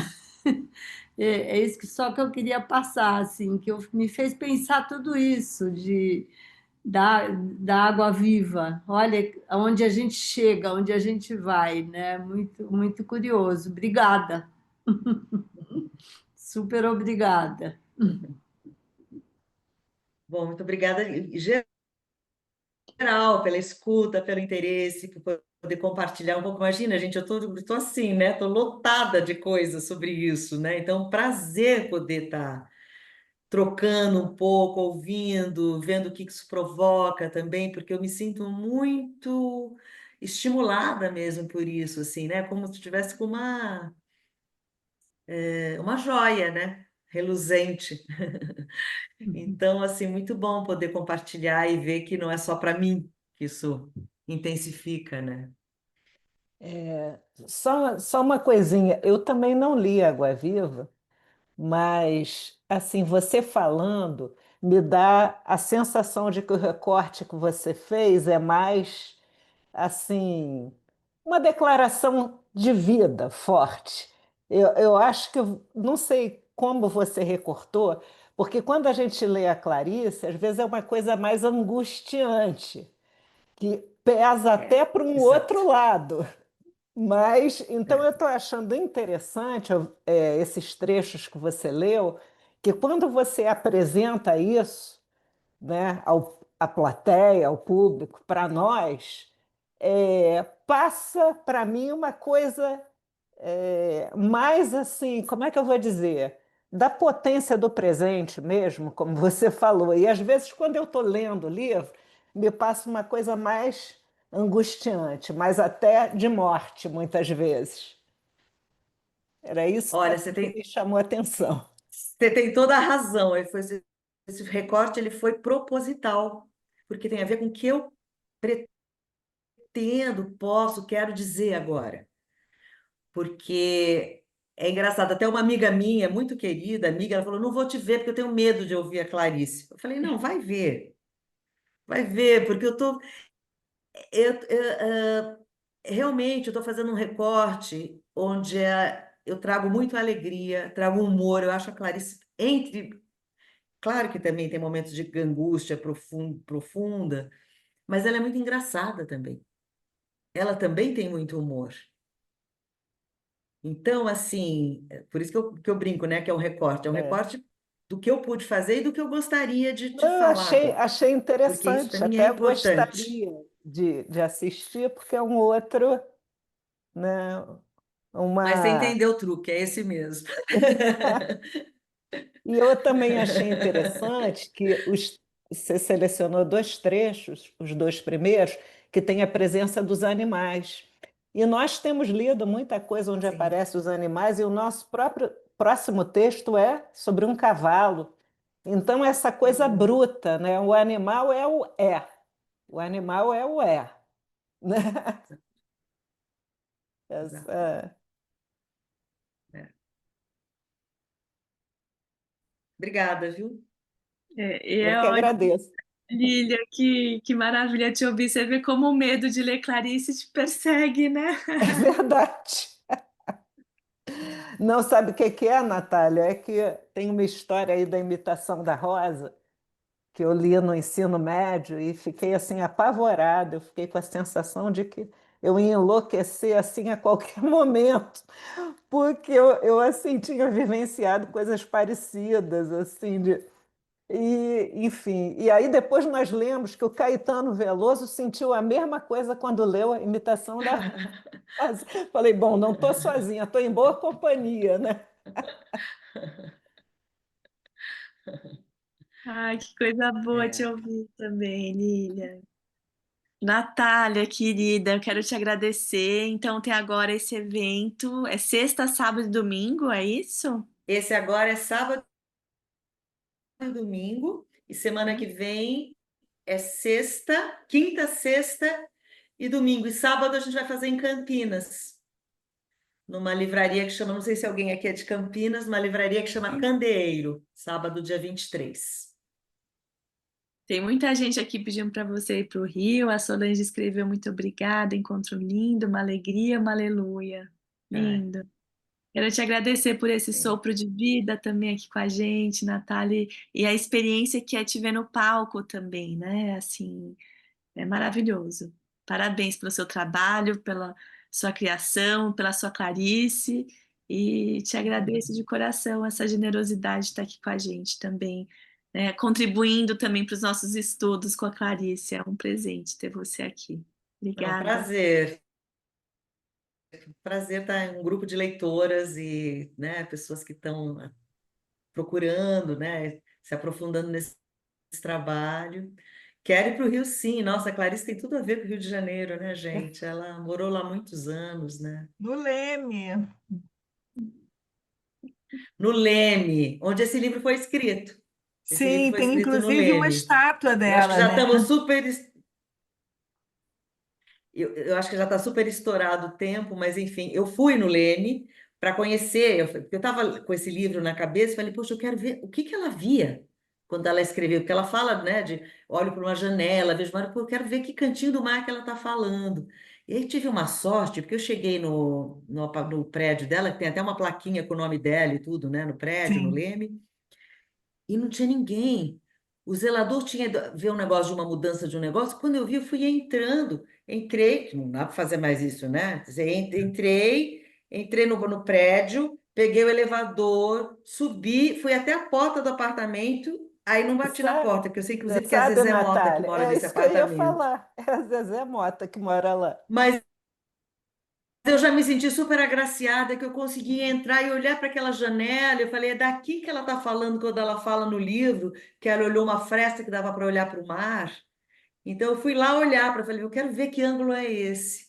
É isso que só que eu queria passar, assim, me fez pensar tudo isso da água viva. Olha, aonde a gente chega, onde a gente vai, né? Muito, muito curioso. Obrigada. Super obrigada. Bom, muito obrigada, em geral, pela escuta, pelo interesse, por poder compartilhar um pouco. Imagina, gente, eu tô assim, né? Tô lotada de coisas sobre isso, né? Então, prazer poder estar trocando um pouco, ouvindo, vendo o que isso provoca também, porque eu me sinto muito estimulada mesmo por isso, assim, né? Como se estivesse com uma joia, né? Reluzente. Então, assim, muito bom poder compartilhar e ver que não é só para mim que isso intensifica, né? Só uma coisinha, eu também não li Água Viva, mas assim, você falando me dá a sensação de que o recorte que você fez é mais assim, uma declaração de vida forte. Eu acho que, não sei como você recortou, porque quando a gente lê a Clarice, às vezes é uma coisa mais angustiante, que pesa até para um Exato. outro lado. Mas, então, eu estou achando interessante esses trechos que você leu, que quando você apresenta isso, né, à plateia, ao público, para nós, passa para mim uma coisa mais assim, como é que eu vou dizer? Da potência do presente mesmo, como você falou. E às vezes, quando eu estou lendo o livro, me passa uma coisa mais angustiante, mas até de morte, muitas vezes. Era isso Olha, também que me chamou a atenção. você tem toda a razão. Esse recorte ele foi proposital, porque tem a ver com o que eu pretendo, posso, quero dizer agora. Porque é engraçado, até uma amiga minha, muito querida amiga, ela falou: não vou te ver porque eu tenho medo de ouvir a Clarice. Eu falei: não, vai ver, porque realmente eu estou fazendo um recorte onde eu trago muito alegria, trago humor. Eu acho a Clarice claro que também tem momentos de angústia profunda, mas ela é muito engraçada também. Ela também tem muito humor. Então, assim, por isso que eu brinco, né, que é um recorte. É um É. recorte do que eu pude fazer e do que eu gostaria de te Eu falar achei, agora, achei porque isso para interessante, mim é até importante. gostaria de assistir, porque é um outro, né, Mas você uma. entendeu o truque, é esse mesmo. E eu também achei interessante que você selecionou dois trechos, os dois primeiros, que tem a presença dos animais. E nós temos lido muita coisa onde Sim. aparecem os animais, e o nosso próximo texto é sobre um cavalo. Então, essa coisa Uhum. bruta, né? O animal é o é. O animal é o é. Né? Exato. Essa... É. Obrigada, viu? E Eu é que ótimo, agradeço. Lília, que maravilha te ouvir. Você vê como o medo de ler Clarice te persegue, né? É verdade. Não sabe o que que é, Natália? É que tem uma história aí da imitação da Rosa, que eu li no ensino médio e fiquei assim apavorada. Eu fiquei com a sensação de que eu ia enlouquecer assim a qualquer momento, porque eu assim tinha vivenciado coisas parecidas assim enfim. E aí depois nós lemos que o Caetano Veloso sentiu a mesma coisa quando leu a imitação da Rosa. Falei, bom, não estou sozinha, estou em boa companhia, né? Ai, que coisa boa te É. ouvir também, Lília. Natália, querida, eu quero te agradecer. Então, tem agora esse evento. É sexta, sábado e domingo, é isso? Esse agora é sábado e domingo, e semana que vem é sexta, quinta, sexta e domingo. E sábado a gente vai fazer em Campinas, numa livraria que chama, não sei se alguém aqui é de Campinas, uma livraria que chama Candeeiro, sábado, dia 23. Tem muita gente aqui pedindo para você ir para o Rio. A Solange escreveu muito obrigada, encontro lindo, uma alegria, uma aleluia. Ai, Lindo. Quero te agradecer por esse sim. sopro de vida também aqui com a gente, Natália, e a experiência que é te ver no palco também, né? Assim, é maravilhoso. Parabéns pelo seu trabalho, pela sua criação, pela sua Clarice, e te agradeço de coração essa generosidade de estar aqui com a gente também, né? Contribuindo também para os nossos estudos com a Clarice. É um presente ter você aqui. É um Obrigada. prazer. Prazer estar em um grupo de leitoras e, né, pessoas que estão procurando, né, se aprofundando nesse trabalho. Quero ir para o Rio, sim. Nossa, a Clarice tem tudo a ver com o Rio de Janeiro, né, gente? Ela morou lá há muitos anos, né? No Leme. No Leme, onde esse livro foi escrito. Esse livro Sim, foi tem escrito no inclusive uma Leme. estátua Eu acho que dela, já né? estamos super. Eu acho que já está super estourado o tempo, mas enfim, eu fui no Leme para conhecer. Eu estava com esse livro na cabeça e falei, poxa, eu quero ver o que que ela via quando ela escreveu, porque ela fala, né, de olho para uma janela, vejo mar, pô, eu quero ver que cantinho do mar que ela está falando. E aí tive uma sorte, porque eu cheguei no prédio dela, que tem até uma plaquinha com o nome dela e tudo, né, no prédio, no Sim. Leme, e não tinha ninguém. O zelador tinha ido ver um negócio de uma mudança de um negócio. Quando eu vi, eu fui entrando. Entrei, que não dá para fazer mais isso, né? Quer dizer, entrei no prédio, peguei o elevador, subi, fui até a porta do apartamento, aí não bati na Sabe, porta, porque eu sei, inclusive, que é a sabe, Zezé Mota que Natália? mora É nesse isso que eu ia apartamento. falar. É a Zezé Mota que mora lá. Mas eu já me senti super agraciada que eu consegui entrar e olhar para aquela janela. Eu falei, é daqui que ela está falando quando ela fala no livro, que ela olhou uma fresta que dava para olhar para o mar. Então eu fui lá olhar para, falei, eu quero ver que ângulo é esse.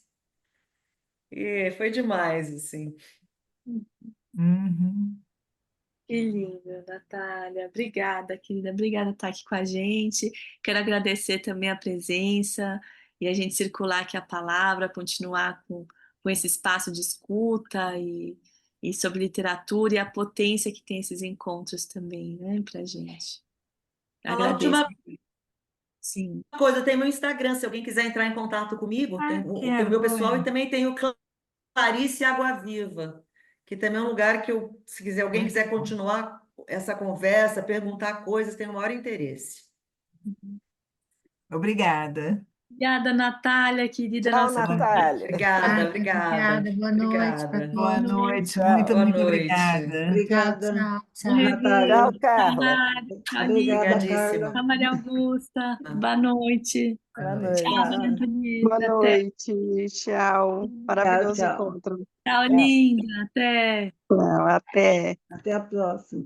E foi demais, assim. Uhum. Que lindo, Natália. Obrigada, querida. Obrigada por estar aqui com a gente. Quero agradecer também a presença e a gente circular aqui a palavra, continuar com esse espaço de escuta e sobre literatura e a potência que tem esses encontros também, né, pra gente. A Agradeço. última Sim. coisa, tem meu Instagram, se alguém quiser entrar em contato comigo, Ah, tem o quero, meu qual pessoal é? e também tem o Clarice Água Viva, que também é um lugar que eu, se quiser, alguém quiser continuar essa conversa, perguntar coisas, tenho o maior interesse. Obrigada. Obrigada, Natália, querida Tchau, nossa Boa conversa. Natália. Obrigada, Obrigada, obrigada, boa noite para obrigada. boa todos. noite, muito, Tchau. Boa muito noite. obrigada. Tchau, Obrigada, tchau, Bom tchau. Natália. Tchau, review. Tchau, Carla. Mário. Tchau, Obrigada, Lívia. Carla. Obrigadíssima. Tchau, Maria Augusta. Boa noite. Boa Boa noite. Tchau, noite. Maria Tchau, Boa Antonieta. Até. noite, tchau. tchau, Maravilhoso tchau. encontro. Tchau, Tchau. linda. Até. Não, até. Até a próxima.